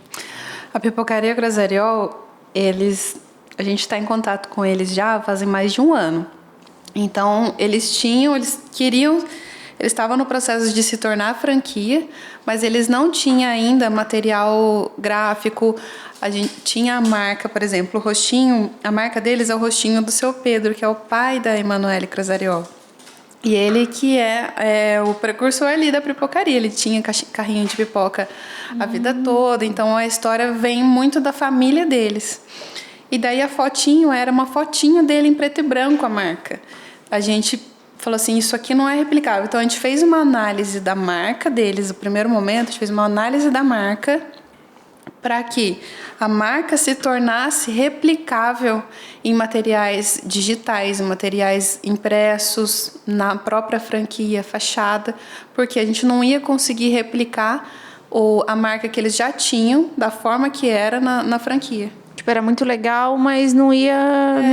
S2: A Pipocaria Grozzariol, a gente está em contato com eles já fazem mais de 1 ano. Então, eles estavam no processo de se tornar franquia, mas eles não tinham ainda material gráfico. A gente tinha a marca, por exemplo, o rostinho. A marca deles é o rostinho do seu Pedro, que é o pai da Emanuele Grozzariol. E ele que é o precursor ali da pipocaria. Ele tinha carrinho de pipoca a vida toda. Então, a história vem muito da família deles. E daí a fotinho era uma fotinho dele em preto e branco, a marca. A gente falou assim, isso aqui não é replicável. Então, a gente fez uma análise da marca deles. No primeiro momento, a gente fez uma análise da marca para que a marca se tornasse replicável em materiais digitais, em materiais impressos, na própria franquia, fachada, porque a gente não ia conseguir replicar a marca que eles já tinham da forma que era na franquia.
S1: Tipo, era muito legal, mas não ia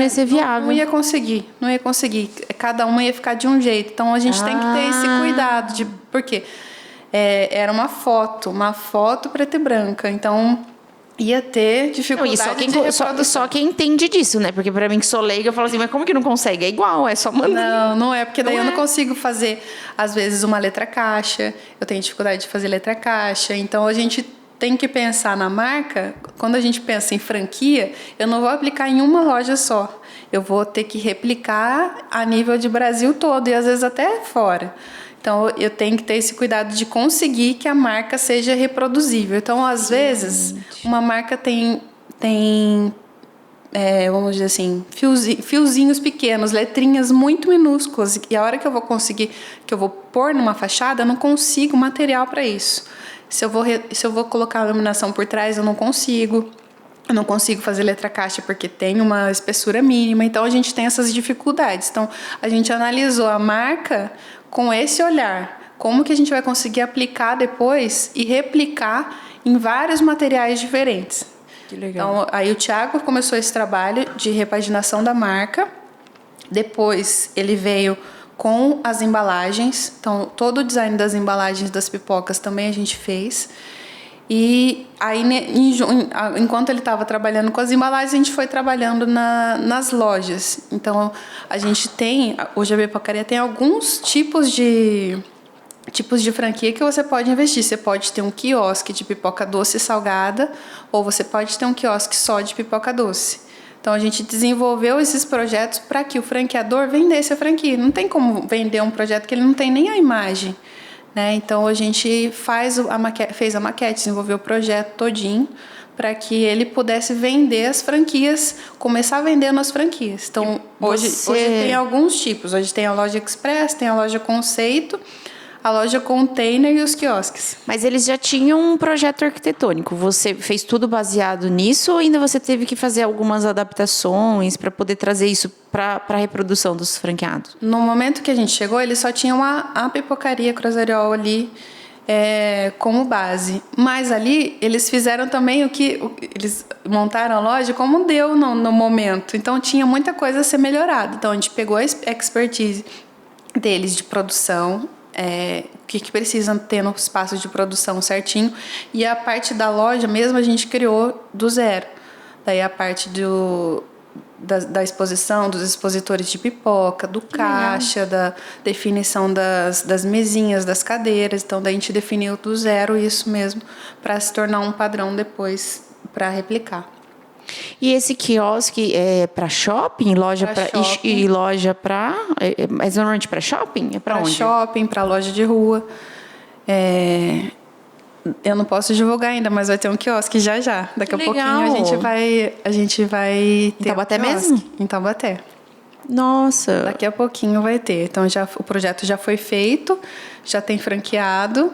S1: ser viável.
S2: Não ia conseguir. Cada uma ia ficar de um jeito. Então, a gente tem que ter esse cuidado. Por quê? Era uma foto preta e branca. Então, ia ter dificuldade de reprodução.
S1: Só quem entende disso, né? Porque pra mim que sou leiga, eu falo assim, mas como que não consegue? É igual, é só mandar.
S2: Não é, porque daí eu não consigo fazer, às vezes, uma letra caixa. Eu tenho dificuldade de fazer letra caixa. Então, a gente tem que pensar na marca. Quando a gente pensa em franquia, eu não vou aplicar em uma loja só. Eu vou ter que replicar a nível de Brasil todo e às vezes até fora. Então, eu tenho que ter esse cuidado de conseguir que a marca seja reproduzível. Então, às vezes, uma marca tem vamos dizer assim, fiozinhos pequenos, letrinhas muito minúsculas. E a hora que eu vou conseguir, que eu vou pôr numa fachada, eu não consigo material para isso. Se eu vou colocar a iluminação por trás, eu não consigo. Eu não consigo fazer letra caixa porque tem uma espessura mínima. Então, a gente tem essas dificuldades. Então, a gente analisou a marca com esse olhar. Como que a gente vai conseguir aplicar depois e replicar em vários materiais diferentes.
S1: Que legal.
S2: Então, aí o Thiago começou esse trabalho de repaginação da marca. Depois, ele veio com as embalagens. Então, todo o design das embalagens das pipocas também a gente fez. E aí, enquanto ele estava trabalhando com as embalagens, a gente foi trabalhando nas lojas. Então, a gente tem... Hoje a Pipocaria tem alguns tipos de franquia que você pode investir. Você pode ter um quiosque de pipoca doce e salgada, ou você pode ter um quiosque só de pipoca doce. Então, a gente desenvolveu esses projetos para que o franqueador vendesse a franquia. Não tem como vender um projeto que ele não tem nem a imagem, né? Então, a gente fez a maquete, desenvolveu o projeto todinho para que ele pudesse vender as franquias, começar vendendo as franquias. Então, hoje tem alguns tipos. Hoje tem a loja Express, tem a loja Conceito, a loja Container e os quiosques.
S1: Mas eles já tinham um projeto arquitetônico. Você fez tudo baseado nisso ou ainda você teve que fazer algumas adaptações para poder trazer isso para a reprodução dos franqueados?
S2: No momento que a gente chegou, eles só tinham a pipocaria Cruzariol ali como base. Mas ali eles fizeram também eles montaram a loja como deu no momento. Então tinha muita coisa a ser melhorada. Então a gente pegou a expertise deles de produção, o que precisa ter no espaço de produção certinho, e a parte da loja mesmo a gente criou do zero. Daí a parte da exposição, dos expositores de pipoca, do caixa, da definição das mesinhas, das cadeiras. Então daí a gente definiu do zero isso mesmo, para se tornar um padrão depois para replicar.
S1: E esse quiosque é para shopping, loja para e loja para mas normalmente para shopping, é para onde?
S2: Para shopping, para loja de rua. Eu não posso divulgar ainda, mas vai ter um quiosque já. Daqui a pouquinho a gente vai ter
S1: em Taubaté
S2: um
S1: mesmo?
S2: Em Taubaté.
S1: Nossa.
S2: Daqui a pouquinho vai ter. Então o projeto já foi feito, já tem franqueado.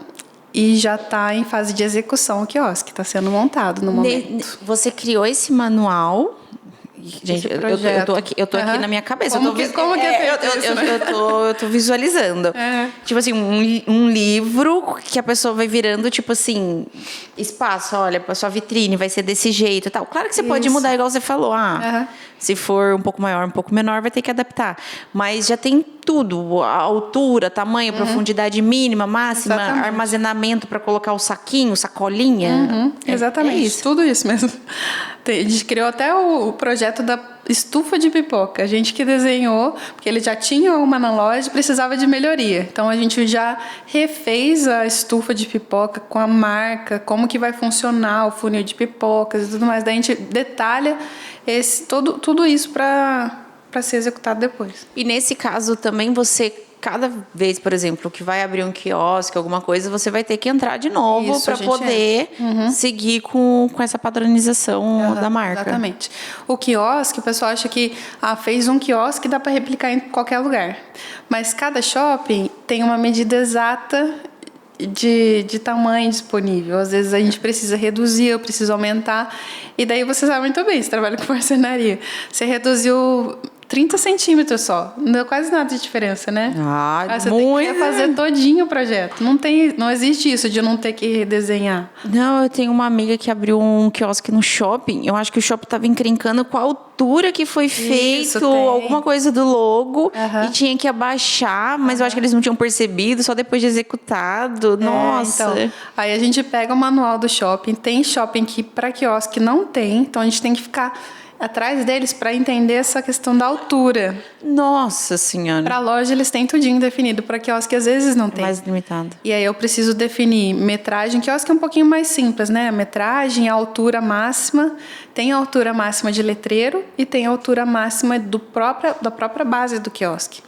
S2: E já está em fase de execução o quiosque, está sendo montado no momento.
S1: Você criou esse manual? Gente, eu tô aqui na minha cabeça.
S2: Como que é feito isso, né?
S1: Eu tô visualizando. Tipo assim, um livro que a pessoa vai virando, tipo assim, espaço, olha, pra sua vitrine vai ser desse jeito e tal. Claro que você pode mudar, igual você falou. Se for um pouco maior, um pouco menor, vai ter que adaptar. Mas já tem tudo, a altura, tamanho, profundidade mínima, máxima, exatamente. Armazenamento para colocar o saquinho, sacolinha.
S2: Exatamente, isso. Tudo isso mesmo. A gente criou até o projeto da estufa de pipoca. A gente que desenhou, porque ele já tinha uma na loja e precisava de melhoria. Então, a gente já refez a estufa de pipoca com a marca, como que vai funcionar o funil de pipocas e tudo mais. Daí a gente detalha tudo isso para ser executado depois.
S1: E nesse caso também você cada vez, por exemplo, que vai abrir um quiosque, alguma coisa, você vai ter que entrar de novo
S2: Isso,
S1: para
S2: a gente
S1: poder seguir com essa padronização da marca.
S2: Exatamente. O quiosque, o pessoal acha que fez um quiosque, dá para replicar em qualquer lugar. Mas cada shopping tem uma medida exata de tamanho disponível. Às vezes a gente precisa reduzir, eu preciso aumentar. E daí você sabe muito bem, você trabalha com marcenaria. Você reduziu 30 centímetros só. Não deu quase nada de diferença, né? Você tem que fazer todinho o projeto. Não existe isso de não ter que redesenhar.
S1: Não, eu tenho uma amiga que abriu um quiosque no shopping. Eu acho que o shopping estava encrencando com a altura que foi feito, alguma coisa do logo. E tinha que abaixar, mas eu acho que eles não tinham percebido, só depois de executado. Nossa.
S2: Então, aí a gente pega o manual do shopping. Tem shopping que para quiosque não tem. Então a gente tem que ficar atrás deles para entender essa questão da altura.
S1: Nossa Senhora.
S2: Para loja eles têm tudinho definido, para quiosque às vezes não tem.
S1: Mais limitado.
S2: E aí eu preciso definir metragem, quiosque é um pouquinho mais simples, né? A metragem, a altura máxima, tem a altura máxima de letreiro e tem a altura máxima da própria base do quiosque.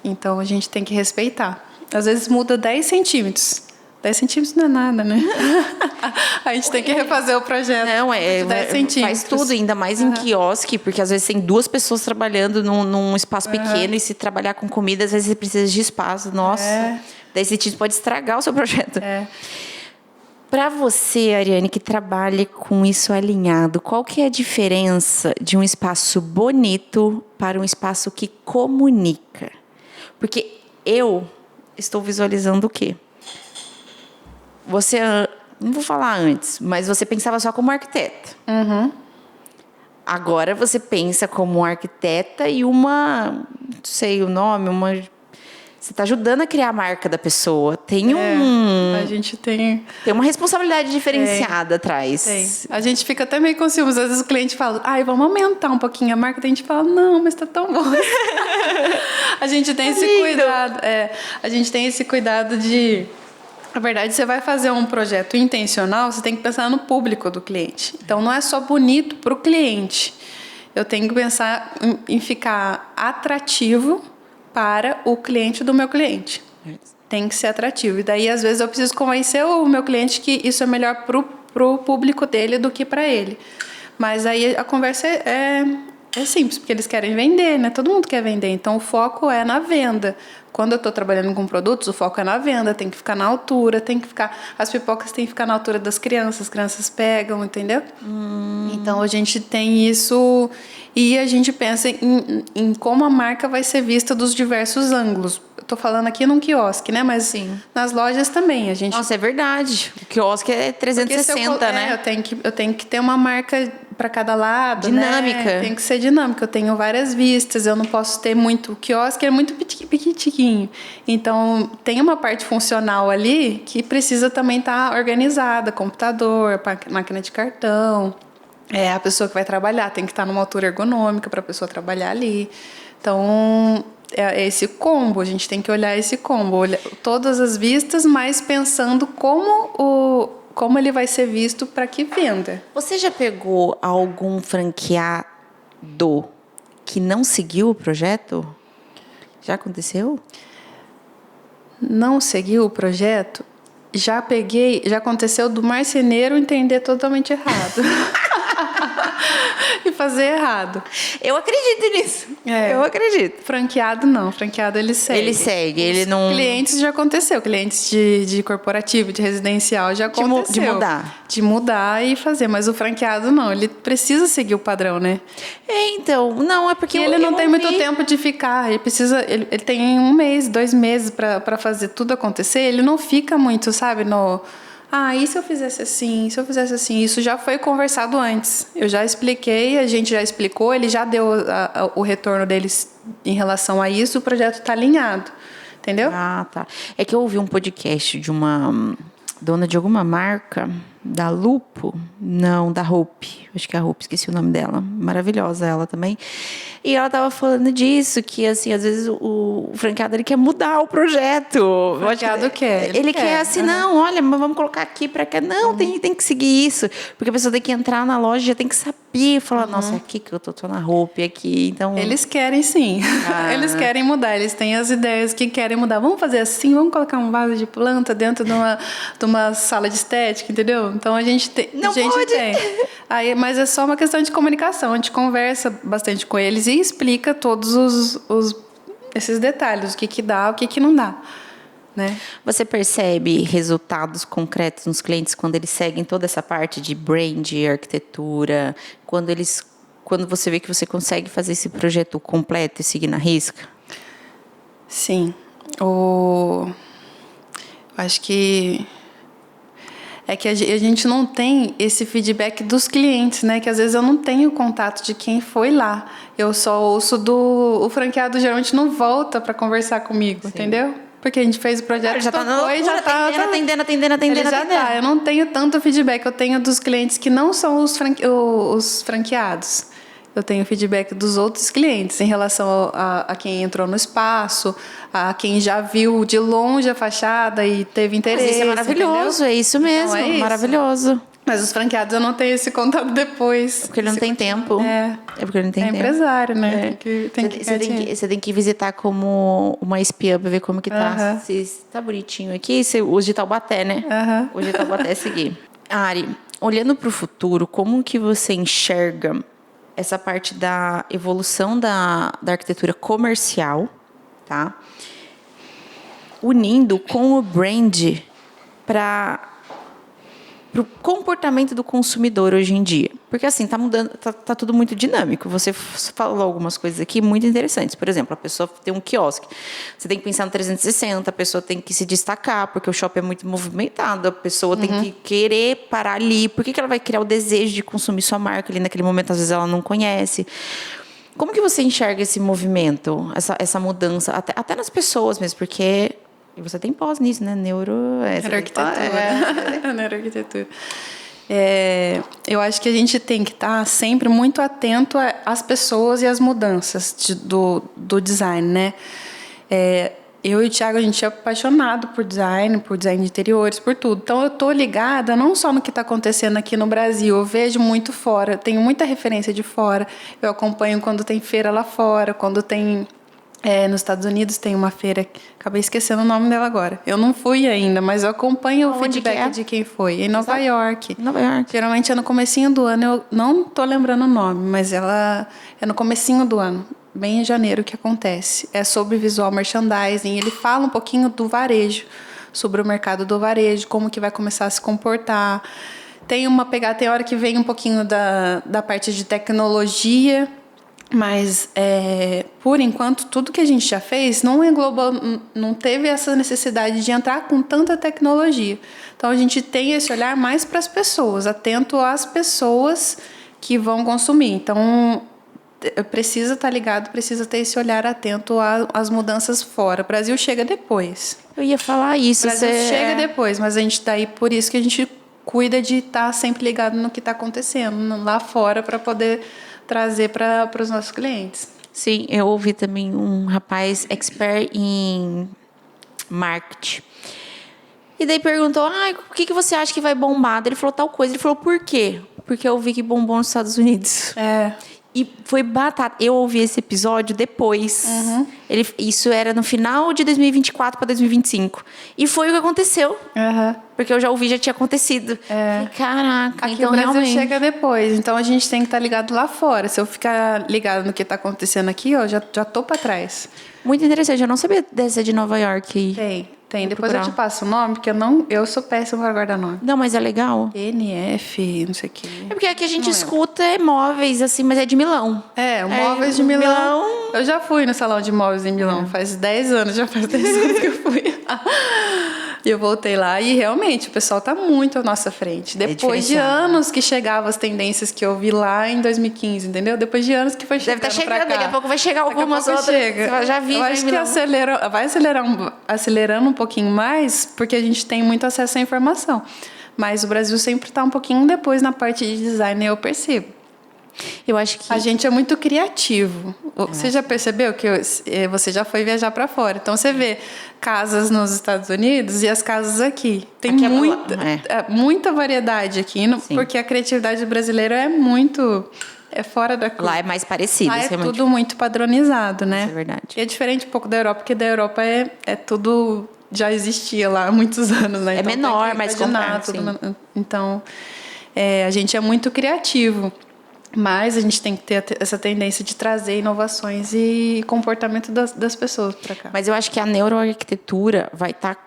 S2: Então a gente tem que respeitar. Às vezes muda 10 centímetros. 10 centímetros não é nada, né? A gente tem que refazer o projeto.
S1: Não,
S2: 10 centímetros.
S1: Faz tudo, ainda mais em quiosque, porque às vezes tem 2 pessoas trabalhando num espaço pequeno e se trabalhar com comida, às vezes você precisa de espaço. Nossa, 10 centímetros pode estragar o seu projeto. Para você, Ariane, que trabalha com isso alinhado, qual que é a diferença de um espaço bonito para um espaço que comunica? Porque eu estou visualizando o quê? Você, não vou falar antes, mas você pensava só como arquiteta. Agora você pensa como arquiteta e não sei o nome, você está ajudando a criar a marca da pessoa.
S2: A gente tem
S1: uma responsabilidade diferenciada atrás.
S2: Tem. A gente fica até meio com ciúmes. Às vezes o cliente fala, vamos aumentar um pouquinho a marca. A gente fala, não, mas está tão bom. A gente tem esse cuidado. A gente tem esse cuidado de... Na verdade, você vai fazer um projeto intencional, você tem que pensar no público do cliente. Então, não é só bonito para o cliente. Eu tenho que pensar em ficar atrativo para o cliente do meu cliente. Tem que ser atrativo. E daí, às vezes, eu preciso convencer o meu cliente que isso é melhor para o público dele do que para ele. Mas aí a conversa é simples, porque eles querem vender, né? Todo mundo quer vender. Então, o foco é na venda. Quando eu estou trabalhando com produtos, o foco é na venda, tem que ficar na altura, as pipocas têm que ficar na altura das crianças, as crianças pegam, entendeu? Então, a gente tem isso e a gente pensa em como a marca vai ser vista dos diversos ângulos. Eu estou falando aqui num quiosque, né? Mas nas lojas também.
S1: Nossa, é verdade. O quiosque é 360, né?
S2: Eu tenho que ter uma marca para cada lado,
S1: dinâmica.
S2: Né? Tem que ser dinâmica. Eu tenho várias vistas, eu não posso ter muito... O quiosque é muito pequitiquinho. Então, tem uma parte funcional ali que precisa também estar organizada. Computador, máquina de cartão. A pessoa que vai trabalhar tem que estar numa altura ergonômica para a pessoa trabalhar ali. Então, é esse combo. A gente tem que olhar esse combo. Todas as vistas, mas pensando como ele vai ser visto para que venda.
S1: Você já pegou algum franqueado que não seguiu o projeto? Já aconteceu?
S2: Não seguiu o projeto? Já aconteceu do marceneiro entender totalmente errado. E fazer errado.
S1: Eu acredito nisso. Eu acredito.
S2: Franqueado não. Franqueado ele segue.
S1: Ele segue. Ele não...
S2: Clientes já aconteceu. Clientes de corporativo, de residencial já aconteceu.
S1: De mudar.
S2: De mudar e fazer. Mas o franqueado não. Ele precisa seguir o padrão, né?
S1: Então. Não, é porque
S2: ele não tem muito tempo de ficar. Ele tem 1 mês, 2 meses para fazer tudo acontecer. Ele não fica muito, sabe, e se eu fizesse assim? Se eu fizesse assim? Isso já foi conversado antes. Eu já expliquei, a gente já explicou, ele já deu o retorno deles em relação a isso, o projeto está alinhado. Entendeu?
S1: Tá. É que eu ouvi um podcast de uma dona de alguma marca, da Lupo, não, da Hope, acho que é a Hope, esqueci o nome dela, maravilhosa ela também, e ela tava falando disso, que assim, às vezes o franqueado, ele quer mudar o projeto.
S2: O franqueado quer.
S1: Ele quer assim, não, olha, mas vamos colocar aqui para cá, não, tem que seguir isso, porque a pessoa tem que entrar na loja, já tem que saber e falar, nossa, é aqui que eu tô na roupa, aqui, então...
S2: Eles querem sim, eles querem mudar, eles têm as ideias que querem mudar. Vamos fazer assim, vamos colocar um vaso de planta dentro de uma sala de estética, entendeu? Então a gente tem...
S1: Não
S2: a gente
S1: pode!
S2: Tem. Aí, mas é só uma questão de comunicação, a gente conversa bastante com eles e explica todos esses detalhes, o que dá, o que não dá. Né?
S1: Você percebe resultados concretos nos clientes quando eles seguem toda essa parte de brand, arquitetura, quando você vê que você consegue fazer esse projeto completo e seguir na risca?
S2: Sim. Acho que é que a gente não tem esse feedback dos clientes, né? Que às vezes eu não tenho contato de quem foi lá. Eu só ouço o franqueado geralmente não volta para conversar comigo, Sim. entendeu? Porque a gente fez o projeto,
S1: já tá atendendo.
S2: Ele já tá. Eu não tenho tanto feedback. Eu tenho dos clientes que não são os franqueados. Eu tenho feedback dos outros clientes em relação a quem entrou no espaço, a quem já viu de longe a fachada e teve interesse.
S1: Mas isso é maravilhoso, entendeu? É isso mesmo, então é isso. Maravilhoso.
S2: Mas os franqueados eu não tenho esse contato depois.
S1: Porque ele não tem tempo.
S2: É
S1: porque ele não tem tempo.
S2: É empresário, né?
S1: Você tem que visitar como uma espiã pra ver como que tá. Se tá bonitinho aqui, os de Taubaté, né? Os de Taubaté seguir. Ari, olhando pro futuro, como que você enxerga essa parte da evolução da arquitetura comercial, tá? Unindo com o brand para o comportamento do consumidor hoje em dia. Porque assim, tá mudando, tá tudo muito dinâmico. Você falou algumas coisas aqui muito interessantes. Por exemplo, a pessoa tem um quiosque. Você tem que pensar no 360, a pessoa tem que se destacar, porque o shopping é muito movimentado, a pessoa tem que querer parar ali. Por que ela vai criar o desejo de consumir sua marca ali naquele momento? Às vezes ela não conhece. Como que você enxerga esse movimento, essa mudança, até nas pessoas mesmo? Porque... E você tem pós nisso, né?
S2: Neuroarquitetura. Neuroarquitetura. Eu acho que a gente tem que estar sempre muito atento às pessoas e às mudanças do design, né? Eu e o Thiago, a gente é apaixonado por design de interiores, por tudo. Então, eu estou ligada não só no que está acontecendo aqui no Brasil, eu vejo muito fora, eu tenho muita referência de fora. Eu acompanho quando tem feira lá fora, quando tem... nos Estados Unidos tem uma feira, acabei esquecendo o nome dela agora. Eu não fui ainda, mas eu acompanho o feedback de quem foi. Em Nova York.
S1: Nova York.
S2: Geralmente é no comecinho do ano, eu não tô lembrando o nome, mas ela é no comecinho do ano, bem em janeiro que acontece. É sobre visual merchandising, ele fala um pouquinho do varejo, sobre o mercado do varejo, como que vai começar a se comportar. Tem hora que vem um pouquinho da parte de tecnologia, mas, por enquanto, tudo que a gente já fez não englobou, não teve essa necessidade de entrar com tanta tecnologia. Então, a gente tem esse olhar mais para as pessoas, atento às pessoas que vão consumir. Então, precisa estar ligado, precisa ter esse olhar atento às mudanças fora. O Brasil chega depois.
S1: Eu ia falar isso.
S2: O Brasil chega depois, mas a gente está aí por isso que a gente cuida de estar sempre ligado no que está acontecendo lá fora para poder... trazer para os nossos clientes.
S1: Sim, eu ouvi também um rapaz expert em marketing. E daí perguntou, o que você acha que vai bombar? Ele falou tal coisa. Ele falou, por quê? Porque eu vi que bombou nos Estados Unidos. E foi batata. Eu ouvi esse episódio depois. Isso era no final de 2024 para 2025. E foi o que aconteceu. Porque eu já ouvi, já tinha acontecido. E, caraca,
S2: aqui
S1: então
S2: o Brasil
S1: realmente...
S2: chega depois. Então a gente tem que estar ligado lá fora. Se eu ficar ligado no que está acontecendo aqui, já tô para trás.
S1: Muito interessante. Eu não sabia dessa de Nova York.
S2: Tem. Depois eu te passo o nome, porque eu sou péssima para guardar nome.
S1: Não, mas é legal.
S2: NF, não sei o quê.
S1: É porque aqui a gente escuta móveis, assim, mas é de Milão.
S2: Móveis de Milão. Eu já fui no salão de móveis em Milão. Faz 10 anos que eu fui. E eu voltei lá e realmente o pessoal está muito à nossa frente. Depois de anos que chegavam as tendências que eu vi lá em 2015, entendeu? Depois de anos que foi chegando.
S1: Deve estar chegando, daqui a pouco vai chegar algumas outras.
S2: Chega.
S1: Já vi.
S2: Eu acho que vai acelerando um pouquinho mais, porque a gente tem muito acesso à informação. Mas o Brasil sempre está um pouquinho depois na parte de design, eu percebo.
S1: Eu acho que
S2: A gente é muito criativo. Você já percebeu que você já foi viajar para fora? Então você vê casas nos Estados Unidos e as casas aqui. Tem
S1: Aqui
S2: muita variedade aqui, porque a criatividade brasileira é fora da curva.
S1: lá é mais parecido.
S2: Lá é tudo muito padronizado, né?
S1: Isso é verdade.
S2: E é diferente um pouco da Europa, porque da Europa é tudo já existia lá há muitos anos, né?
S1: É
S2: então,
S1: menor, mais
S2: complexo. Então, a gente é muito criativo. Mas a gente tem que ter essa tendência de trazer inovações e comportamento das pessoas para cá.
S1: Mas eu acho que a neuroarquitetura vai estar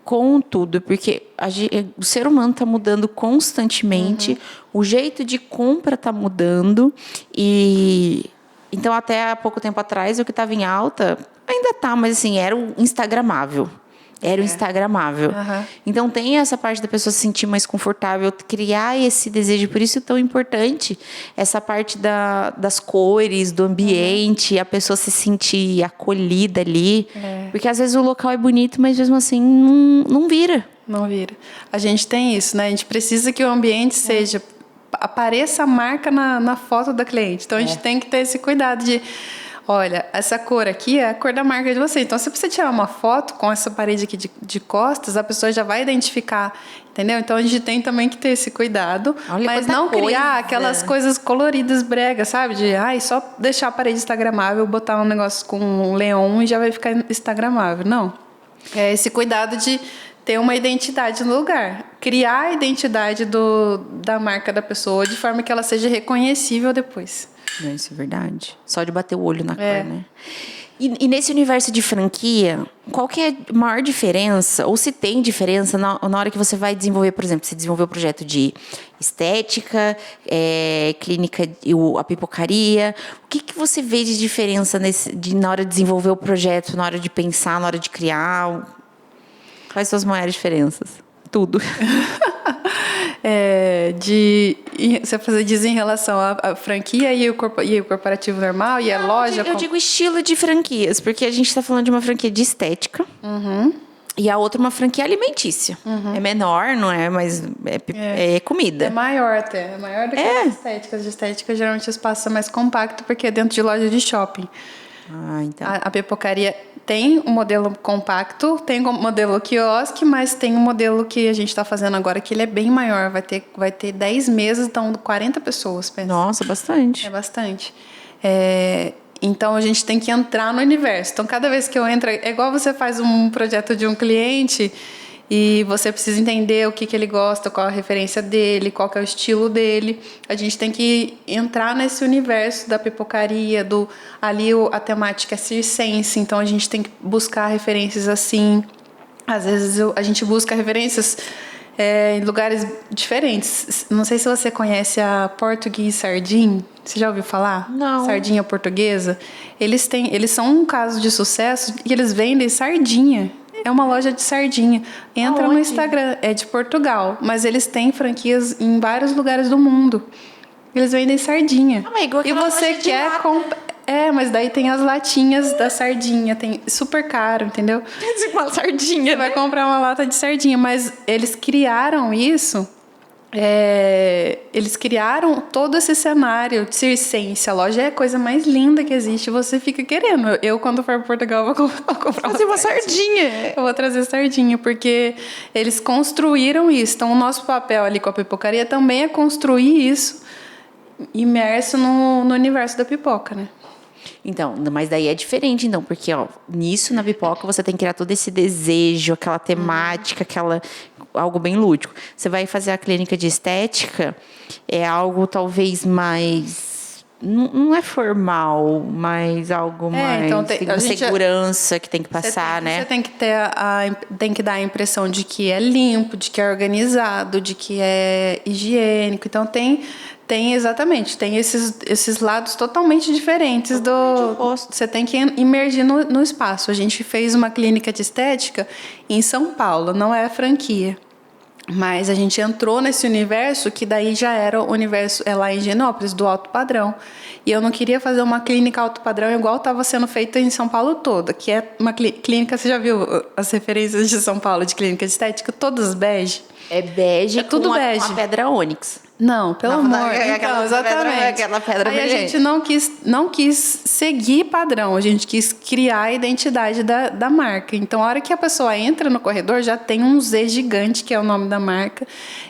S1: com tudo, porque o ser humano está mudando constantemente, o jeito de compra está mudando, e então até há pouco tempo atrás o que estava em alta ainda está, mas assim, era o instagramável. Era o instagramável. Então, tem essa parte da pessoa se sentir mais confortável, criar esse desejo. Por isso é tão importante essa parte das cores, do ambiente, a pessoa se sentir acolhida ali. Porque, às vezes, o local é bonito, mas, mesmo assim, não vira.
S2: Não vira. A gente tem isso, né? A gente precisa que o ambiente seja... Apareça a marca na foto da cliente. Então, a gente tem que ter esse cuidado de... Olha, essa cor aqui é a cor da marca de você. Então, se você tirar uma foto com essa parede aqui de costas, a pessoa já vai identificar, entendeu? Então, a gente tem também que ter esse cuidado.
S1: Olha,
S2: mas não criar aquelas coisas coloridas bregas, sabe? De, só deixar a parede instagramável, botar um negócio com um leão e já vai ficar instagramável. Não. É esse cuidado de ter uma identidade no lugar. Criar a identidade da marca da pessoa de forma que ela seja reconhecível depois.
S1: Isso é verdade. Só de bater o olho na cor, né? E nesse universo de franquia, qual que é a maior diferença, ou se tem diferença, na hora que você vai desenvolver, por exemplo, você desenvolveu o projeto de estética, clínica, a pipocaria. O que você vê de diferença na hora de desenvolver o projeto, na hora de pensar, na hora de criar? Quais são as maiores diferenças? Tudo.
S2: Você diz em relação à franquia e o corporativo normal e a loja?
S1: Eu digo estilo de franquias, porque a gente está falando de uma franquia de estética e a outra uma franquia alimentícia. É menor, não é? Mas é comida.
S2: É maior até. É maior do que as estéticas. De estética, geralmente o espaço é mais compacto porque é dentro de loja de shopping.
S1: Então.
S2: A pipocaria tem um modelo compacto, tem um modelo quiosque, mas tem um modelo que a gente está fazendo agora que ele é bem maior. Vai ter 10 mesas, então 40 pessoas. Pensa.
S1: Nossa, bastante.
S2: É bastante. Então, a gente tem que entrar no universo. Então, cada vez que eu entro... É igual você faz um projeto de um cliente e você precisa entender o que ele gosta, qual a referência dele, qual que é o estilo dele. A gente tem que entrar nesse universo da pipocaria, ali a temática é circense, então a gente tem que buscar referências assim. Às vezes a gente busca referências em lugares diferentes. Não sei se você conhece a Portuguese Sardine. Você já ouviu falar?
S1: Não.
S2: Sardinha portuguesa. Eles são um caso de sucesso e eles vendem sardinha. É uma loja de sardinha. Entra no Instagram, é de Portugal, mas eles têm franquias em vários lugares do mundo. Eles vendem sardinha.
S1: Igual
S2: e você quer comprar. Mas daí tem as latinhas da sardinha, tem super caro, entendeu?
S1: Uma sardinha.
S2: Você vai comprar uma lata de sardinha, mas eles criaram isso. Eles criaram todo esse cenário de circense. A loja é a coisa mais linda que existe. Você fica querendo. Eu, quando for para Portugal, vou comprar
S1: uma sardinha.
S2: Eu vou trazer sardinha, porque eles construíram isso. Então, o nosso papel ali com a pipocaria também é construir isso imerso no universo da pipoca, né?
S1: Então, mas daí é diferente, então, porque nisso na pipoca você tem que criar todo esse desejo, aquela temática, algo bem lúdico. Você vai fazer a clínica de estética, é algo talvez mais, não é formal, mas algo mais,
S2: então
S1: tem uma segurança que tem que passar, né?
S2: Você tem que tem que dar a impressão de que é limpo, de que é organizado, de que é higiênico. Então tem esses lados totalmente diferentes você tem que imergir no espaço. A gente fez uma clínica de estética em São Paulo, não é franquia. Mas a gente entrou nesse universo que daí já era o universo lá em Higienópolis, do alto padrão. E eu não queria fazer uma clínica alto padrão igual estava sendo feita em São Paulo toda, que é uma clínica, você já viu as referências de São Paulo de clínica de estética? Todas bege.
S1: É bege,
S2: é tudo bege.
S1: Com a pedra ônix.
S2: Não, pelo amor. Então, exatamente.
S1: Aquela pedra
S2: Aí a gente não quis seguir padrão, a gente quis criar a identidade da marca. Então, a hora que a pessoa entra no corredor, já tem um Z gigante, que é o nome da marca,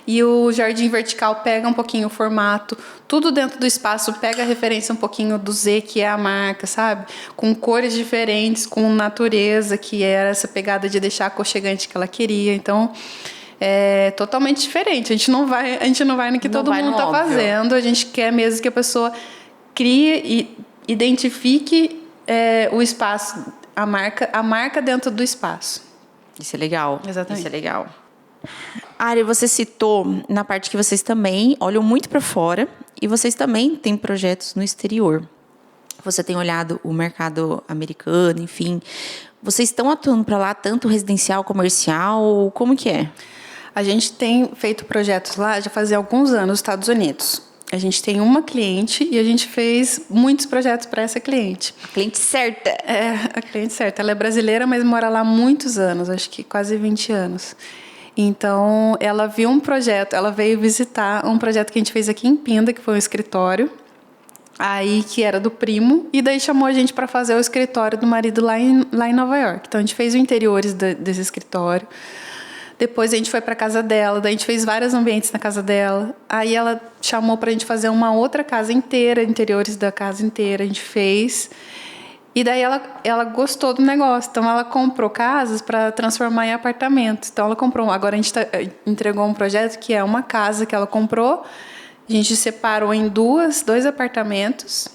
S2: e o jardim vertical pega um pouquinho o formato, tudo dentro do espaço pega a referência um pouquinho do Z, que é a marca, sabe? Com cores diferentes, com natureza, que era essa pegada de deixar aconchegante que ela queria. Então, é totalmente diferente. A gente não vai no que todo mundo está fazendo. A gente quer mesmo que a pessoa crie e identifique o espaço, a marca dentro do espaço.
S1: Isso é legal.
S2: Exatamente.
S1: Isso é legal. Ari, você citou na parte que vocês também olham muito para fora e vocês também têm projetos no exterior. Você tem olhado o mercado americano, enfim. Vocês estão atuando para lá, tanto residencial, comercial, como que é?
S2: A gente tem feito projetos lá já fazia alguns anos nos Estados Unidos. A gente tem uma cliente e a gente fez muitos projetos para essa cliente.
S1: A cliente certa.
S2: É, a cliente certa. Ela é brasileira, mas mora lá há muitos anos, acho que quase 20 anos. Então, ela viu um projeto, ela veio visitar um projeto que a gente fez aqui em Pinda, que foi um escritório, aí que era do primo, e daí chamou a gente para fazer o escritório do marido lá em Nova York. Então, a gente fez os interiores desse escritório. Depois a gente foi para a casa dela, daí a gente fez vários ambientes na casa dela. Aí ela chamou para a gente fazer uma outra casa inteira, interiores da casa inteira, a gente fez. E daí ela gostou do negócio, então ela comprou casas para transformar em apartamentos. Então ela comprou, agora a gente entregou um projeto que é uma casa que ela comprou, a gente separou em dois apartamentos,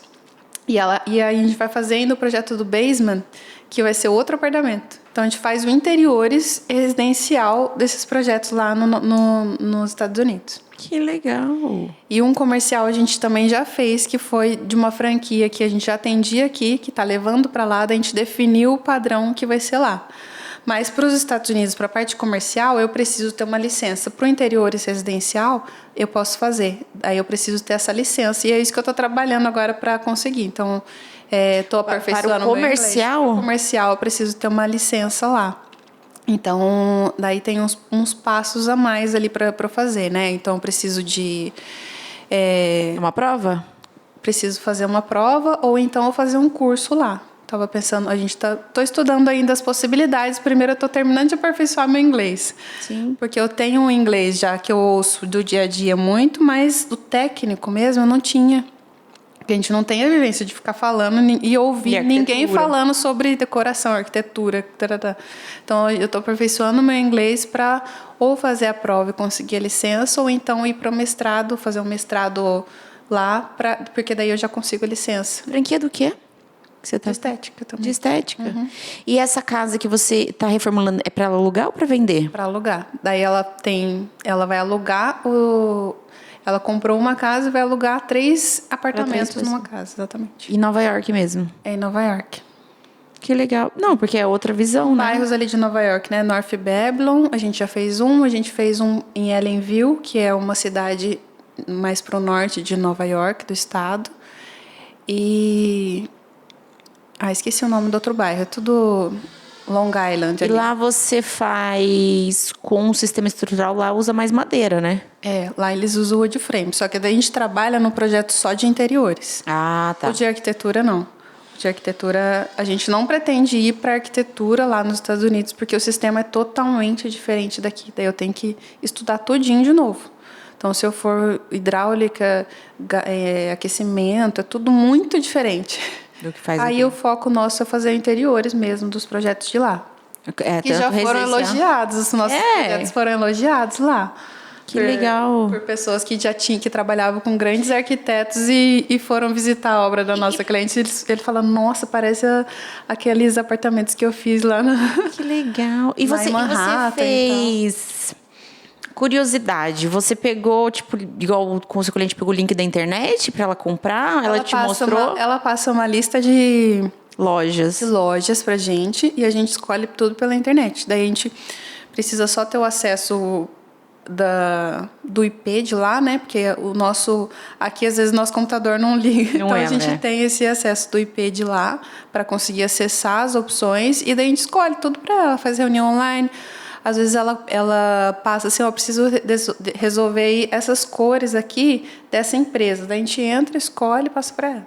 S2: e aí a gente vai fazendo o projeto do basement, que vai ser outro apartamento. Então, a gente faz o interiores residencial desses projetos lá nos Estados Unidos.
S1: Que legal!
S2: E um comercial a gente também já fez, que foi de uma franquia que a gente já atendia aqui, que está levando para lá, daí a gente definiu o padrão que vai ser lá. Mas para os Estados Unidos, para a parte comercial, eu preciso ter uma licença. Para o interiores residencial, eu posso fazer. Aí eu preciso ter essa licença. E é isso que eu estou trabalhando agora para conseguir. Então, estou aperfeiçoando
S1: para o comercial?
S2: Para o comercial, eu preciso ter uma licença lá. Então, daí tem uns passos a mais ali para fazer, né? Então, eu preciso de...
S1: Uma prova?
S2: Preciso fazer uma prova ou então eu fazer um curso lá. Estava pensando, tô estudando ainda as possibilidades. Primeiro, eu estou terminando de aperfeiçoar meu inglês.
S1: Sim.
S2: Porque eu tenho um inglês já que eu ouço do dia a dia muito, mas do técnico mesmo eu não tinha. Porque a gente não tem a vivência de ficar falando e ouvir ninguém falando sobre decoração, arquitetura. Tarará. Então, eu estou aperfeiçoando meu inglês para ou fazer a prova e conseguir a licença, ou então ir para o mestrado, fazer um mestrado lá, porque daí eu já consigo a licença.
S1: Franquia do quê? Você tá...
S2: De estética também.
S1: De estética? Uhum. E essa casa que você está reformulando, é para alugar ou para vender?
S2: Para alugar. Daí ela vai alugar ela comprou uma casa e vai alugar 3 apartamentos numa casa, exatamente.
S1: Em Nova York mesmo?
S2: É em Nova York.
S1: Que legal. Não, porque é outra visão, né?
S2: Bairros ali de Nova York, né? North Babylon, a gente fez um em Ellenville, que é uma cidade mais para o norte de Nova York, do estado. E... esqueci o nome do outro bairro. É tudo Long Island.
S1: Ali. E lá você faz com um sistema estrutural, lá usa mais madeira, né?
S2: Lá eles usam wood frame. Só que daí a gente trabalha no projeto só de interiores.
S1: Ah, tá.
S2: O de arquitetura, não. O de arquitetura, a gente não pretende ir para arquitetura lá nos Estados Unidos, porque o sistema é totalmente diferente daqui. Daí eu tenho que estudar tudinho de novo. Então, se eu for hidráulica, aquecimento, é tudo muito diferente.
S1: Do que faz
S2: aí
S1: aqui.
S2: O foco nosso é fazer interiores mesmo dos projetos de lá. Que já foram elogiados, os nossos projetos foram elogiados lá.
S1: Que legal.
S2: Por pessoas que que trabalhavam com grandes arquitetos e foram visitar a obra da nossa cliente. Ele fala, nossa, parece aqueles apartamentos que eu fiz lá na...
S1: Que legal. E você fez... Curiosidade, você pegou, tipo, igual com o seu cliente pegou o link da internet para ela comprar? Ela te mostrou?
S2: Ela passa uma lista de
S1: lojas
S2: pra gente e a gente escolhe tudo pela internet. Daí a gente precisa só ter o acesso do IP de lá, né? Porque aqui às vezes nosso computador não liga. Então a gente tem esse acesso do IP de lá para conseguir acessar as opções e daí a gente escolhe tudo para ela, faz reunião online. às vezes ela passa assim, eu preciso resolver essas cores aqui dessa empresa. Daí a gente entra, escolhe e passa para ela.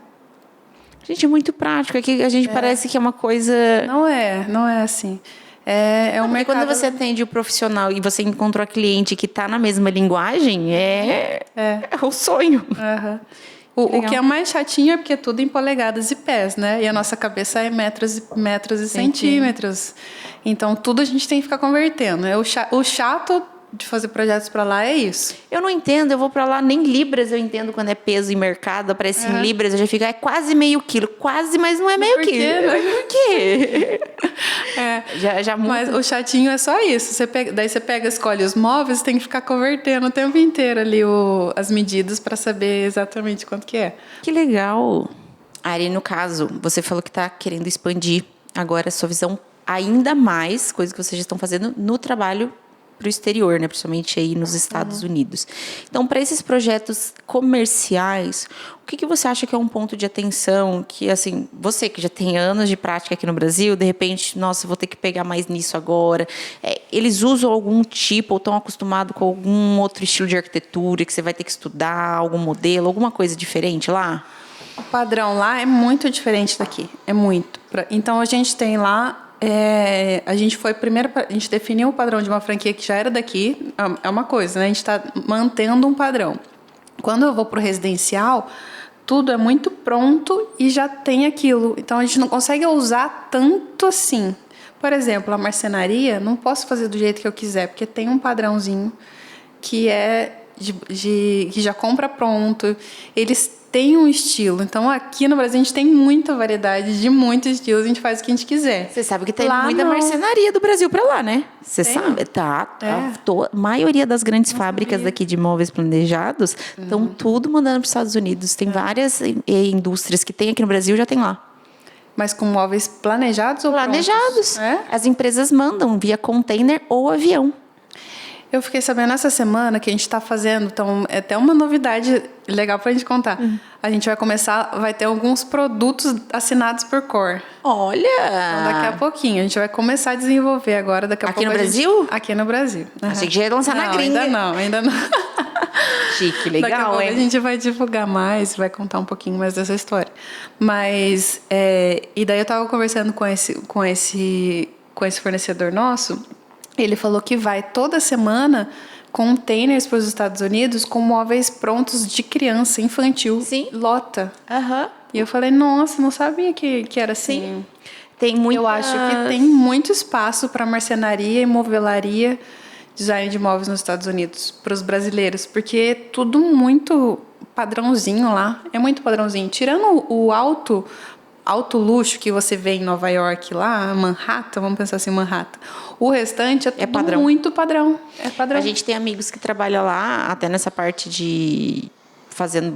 S1: Gente, é muito prático. Aqui a gente parece que é uma coisa...
S2: Não é assim. É um mercado...
S1: Quando você atende o profissional e você encontrou a cliente que está na mesma linguagem, é o sonho.
S2: Uhum. O que é mais chatinho é porque é tudo em polegadas e pés, né? E a nossa cabeça é metros e centímetros. Então, tudo a gente tem que ficar convertendo. O chato de fazer projetos para lá é isso.
S1: Eu não entendo, eu vou para lá, nem libras eu entendo quando é peso em mercado, aparece em libras, eu já fico, é quase meio quilo. Quase, mas não é meio quilo. Por quê? Já muda.
S2: Mas o chatinho é só isso. Daí você pega, escolhe os móveis, tem que ficar convertendo o tempo inteiro ali as medidas para saber exatamente quanto que é.
S1: Que legal. Ari, no caso, você falou que está querendo expandir agora a sua visão ainda mais, coisa que vocês já estão fazendo no trabalho para o exterior, né? Principalmente aí nos Estados Unidos. Então, para esses projetos comerciais, o que você acha que é um ponto de atenção que, assim, você que já tem anos de prática aqui no Brasil, de repente, nossa, vou ter que pegar mais nisso agora. Eles usam algum tipo ou estão acostumados com algum outro estilo de arquitetura que você vai ter que estudar, algum modelo, alguma coisa diferente lá?
S2: O padrão lá é muito diferente daqui. É muito. Então, a gente tem lá... a gente definiu o padrão de uma franquia que já era daqui, é uma coisa, né? A gente está mantendo um padrão. Quando eu vou para o residencial, tudo é muito pronto e já tem aquilo. Então, a gente não consegue usar tanto assim. Por exemplo, a marcenaria, não posso fazer do jeito que eu quiser, porque tem um padrãozinho que é que já compra pronto. Eles têm um estilo. Então, aqui no Brasil, a gente tem muita variedade de muitos estilos. A gente faz o que a gente quiser.
S1: Você sabe que tem muita marcenaria do Brasil para lá, né? Você sabe? A maioria das grandes fábricas daqui de móveis planejados estão tudo mandando para os Estados Unidos. Tem várias indústrias que tem aqui no Brasil, já tem lá.
S2: Mas com móveis planejados ou
S1: planejados?
S2: Prontos?
S1: As empresas mandam via container ou avião.
S2: Eu fiquei sabendo essa semana que a gente está fazendo, então é até uma novidade legal para a gente contar. A gente vai ter alguns produtos assinados por cor.
S1: Olha!
S2: Então, daqui a pouquinho. A gente vai começar a desenvolver agora.
S1: Aqui no Brasil?
S2: Aqui no Brasil.
S1: Achei que já ia lançar na gringa.
S2: Ainda não.
S1: Chique, legal,
S2: daqui a pouco
S1: hein?
S2: A gente vai divulgar mais, vai contar um pouquinho mais dessa história. Mas, e daí eu estava conversando com esse fornecedor nosso. Ele falou que vai toda semana containers para os Estados Unidos com móveis prontos de criança, infantil.
S1: Sim.
S2: Lota.
S1: Aham.
S2: E eu falei, nossa, não sabia que era assim.
S1: Sim. Tem muita...
S2: Eu acho que tem muito espaço para marcenaria e movelaria, design de móveis nos Estados Unidos, para os brasileiros, porque é tudo muito padrãozinho lá. É muito padrãozinho. Tirando o alto luxo que você vê em Nova York lá, Manhattan, vamos pensar assim, Manhattan. O restante é tudo
S1: padrão.
S2: muito padrão. É padrão.
S1: A gente tem amigos que trabalham lá, até nessa parte de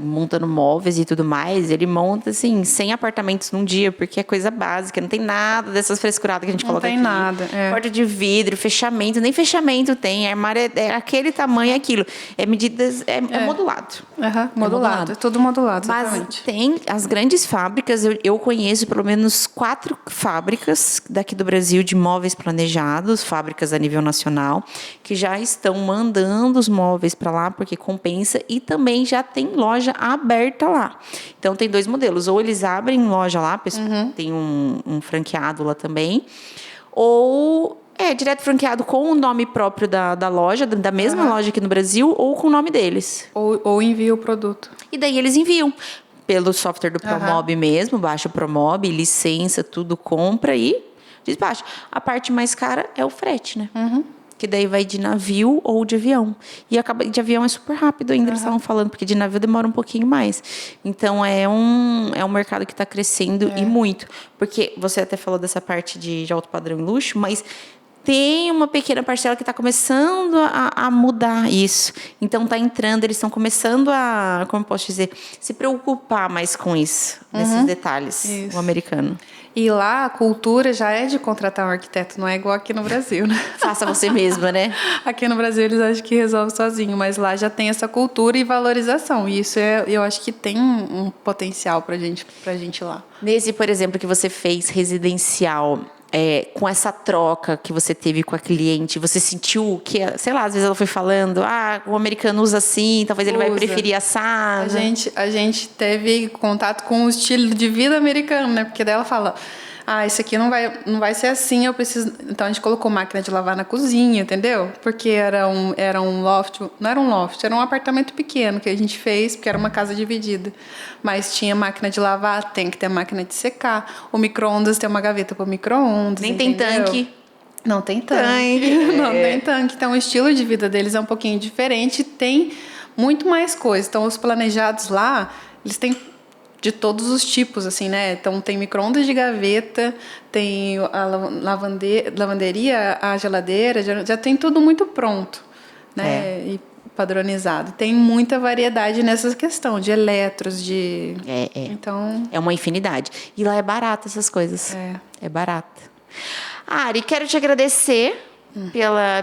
S1: montando móveis e tudo mais. Ele monta, assim, 100 apartamentos num dia, porque é coisa básica, não tem nada dessas frescuradas que a gente coloca aqui.
S2: Não tem nada.
S1: Porta de vidro, fechamento, nem fechamento tem. Armário é aquele tamanho, é aquilo. É medidas, é modulado.
S2: Modulado, é tudo modulado,
S1: Mas
S2: exatamente.
S1: tem as grandes fábricas, eu conheço pelo menos 4 fábricas daqui do Brasil de móveis planejados, fábricas a nível nacional, que já estão mandando os móveis para lá, porque compensa, e também já tem loja aberta lá. Então, tem 2 modelos. Ou eles abrem loja lá, tem um franqueado lá também, ou direto franqueado com o nome próprio da loja, da mesma loja aqui no Brasil, ou com o nome deles.
S2: Ou envia o produto.
S1: E daí eles enviam pelo software do Promob mesmo, baixa o Promob, licença, tudo, compra e despacha. A parte mais cara é o frete, né? Que daí vai de navio ou de avião. E de avião é super rápido ainda, eles estavam falando, porque de navio demora um pouquinho mais. Então, é um mercado que está crescendo e muito. Porque você até falou dessa parte de alto padrão e luxo, mas tem uma pequena parcela que está começando a mudar isso. Então, está entrando, eles estão começando a, como eu posso dizer, se preocupar mais com isso, nesses detalhes, o americano.
S2: E lá a cultura já é de contratar um arquiteto, não é igual aqui no Brasil, né?
S1: Faça você mesma, né?
S2: Aqui no Brasil eles acham que resolve sozinho, mas lá já tem essa cultura e valorização. E isso eu acho que tem um potencial pra gente lá.
S1: Nesse, por exemplo, que você fez residencial, com essa troca que você teve com a cliente, você sentiu que, sei lá, às vezes ela foi falando, o americano usa assim, talvez ele vai preferir assado.
S2: A gente teve contato com o estilo de vida americano, né? Porque daí ela fala, isso aqui não vai ser assim, eu preciso... Então, a gente colocou máquina de lavar na cozinha, entendeu? Porque era um loft... Não era um loft, era um apartamento pequeno que a gente fez, porque era uma casa dividida. Mas tinha máquina de lavar, tem que ter máquina de secar. O micro-ondas tem uma gaveta para o micro-ondas,
S1: Nem
S2: entendeu?
S1: tem tanque.
S2: Não tem tanque. Não tem tanque. Então, o estilo de vida deles é um pouquinho diferente. Tem muito mais coisa. Então, os planejados lá, eles têm... de todos os tipos, assim, né? Então, tem micro-ondas de gaveta, tem a lavanderia, a geladeira, já tem tudo muito pronto, né? E padronizado. Tem muita variedade nessa questão de eletros, de... Então...
S1: É uma infinidade. E lá é barato essas coisas. É barato. Ari, quero te agradecer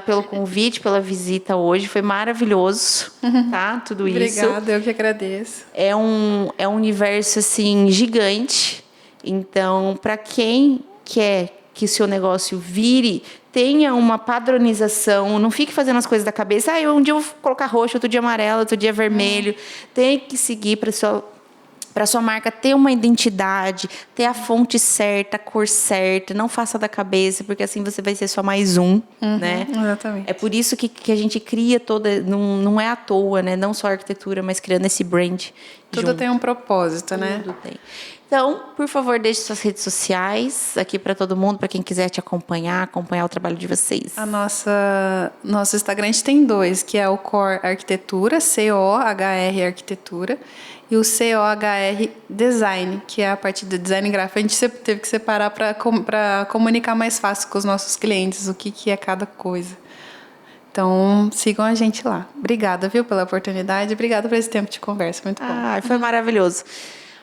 S1: pelo convite, pela visita hoje. Foi maravilhoso, tá? Tudo isso.
S2: Obrigada, eu que agradeço.
S1: É um universo, assim, gigante. Então, para quem quer que o seu negócio vire, tenha uma padronização, não fique fazendo as coisas da cabeça. Um dia eu vou colocar roxo, outro dia amarelo, outro dia vermelho. Tem que seguir para sua marca ter uma identidade, ter a fonte certa, a cor certa, não faça da cabeça, porque assim você vai ser só mais um, né?
S2: Exatamente.
S1: É por isso que a gente cria não é à toa, né? Não só a arquitetura, mas criando esse brand.
S2: Tudo
S1: junto.
S2: tem um propósito, né?
S1: Tudo tem. Então, por favor, deixe suas redes sociais aqui para todo mundo, para quem quiser te acompanhar o trabalho de vocês.
S2: Nosso Instagram a gente tem 2, que é o Core Arquitetura, COHR Arquitetura, e o COHR Design, que é a parte do design gráfico. A gente teve que separar para comunicar mais fácil com os nossos clientes o que é cada coisa. Então, sigam a gente lá. Obrigada, viu, pela oportunidade. Obrigada por esse tempo de conversa. Muito bom.
S1: Foi maravilhoso.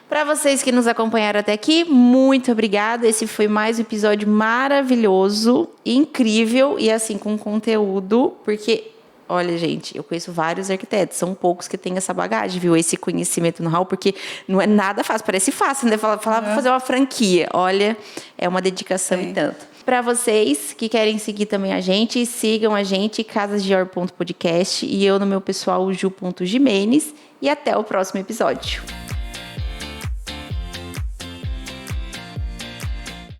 S1: Para vocês que nos acompanharam até aqui, muito obrigada. Esse foi mais um episódio maravilhoso, incrível e assim com conteúdo, porque olha, gente, eu conheço vários arquitetos, são poucos que têm essa bagagem, viu? Esse conhecimento know-how, porque não é nada fácil, parece fácil, né? Falar fazer uma franquia. Olha, é uma dedicação e tanto. Para vocês que querem seguir também a gente, sigam a gente, casasdior.podcast e eu no meu pessoal, ju.gimenez. E até o próximo episódio.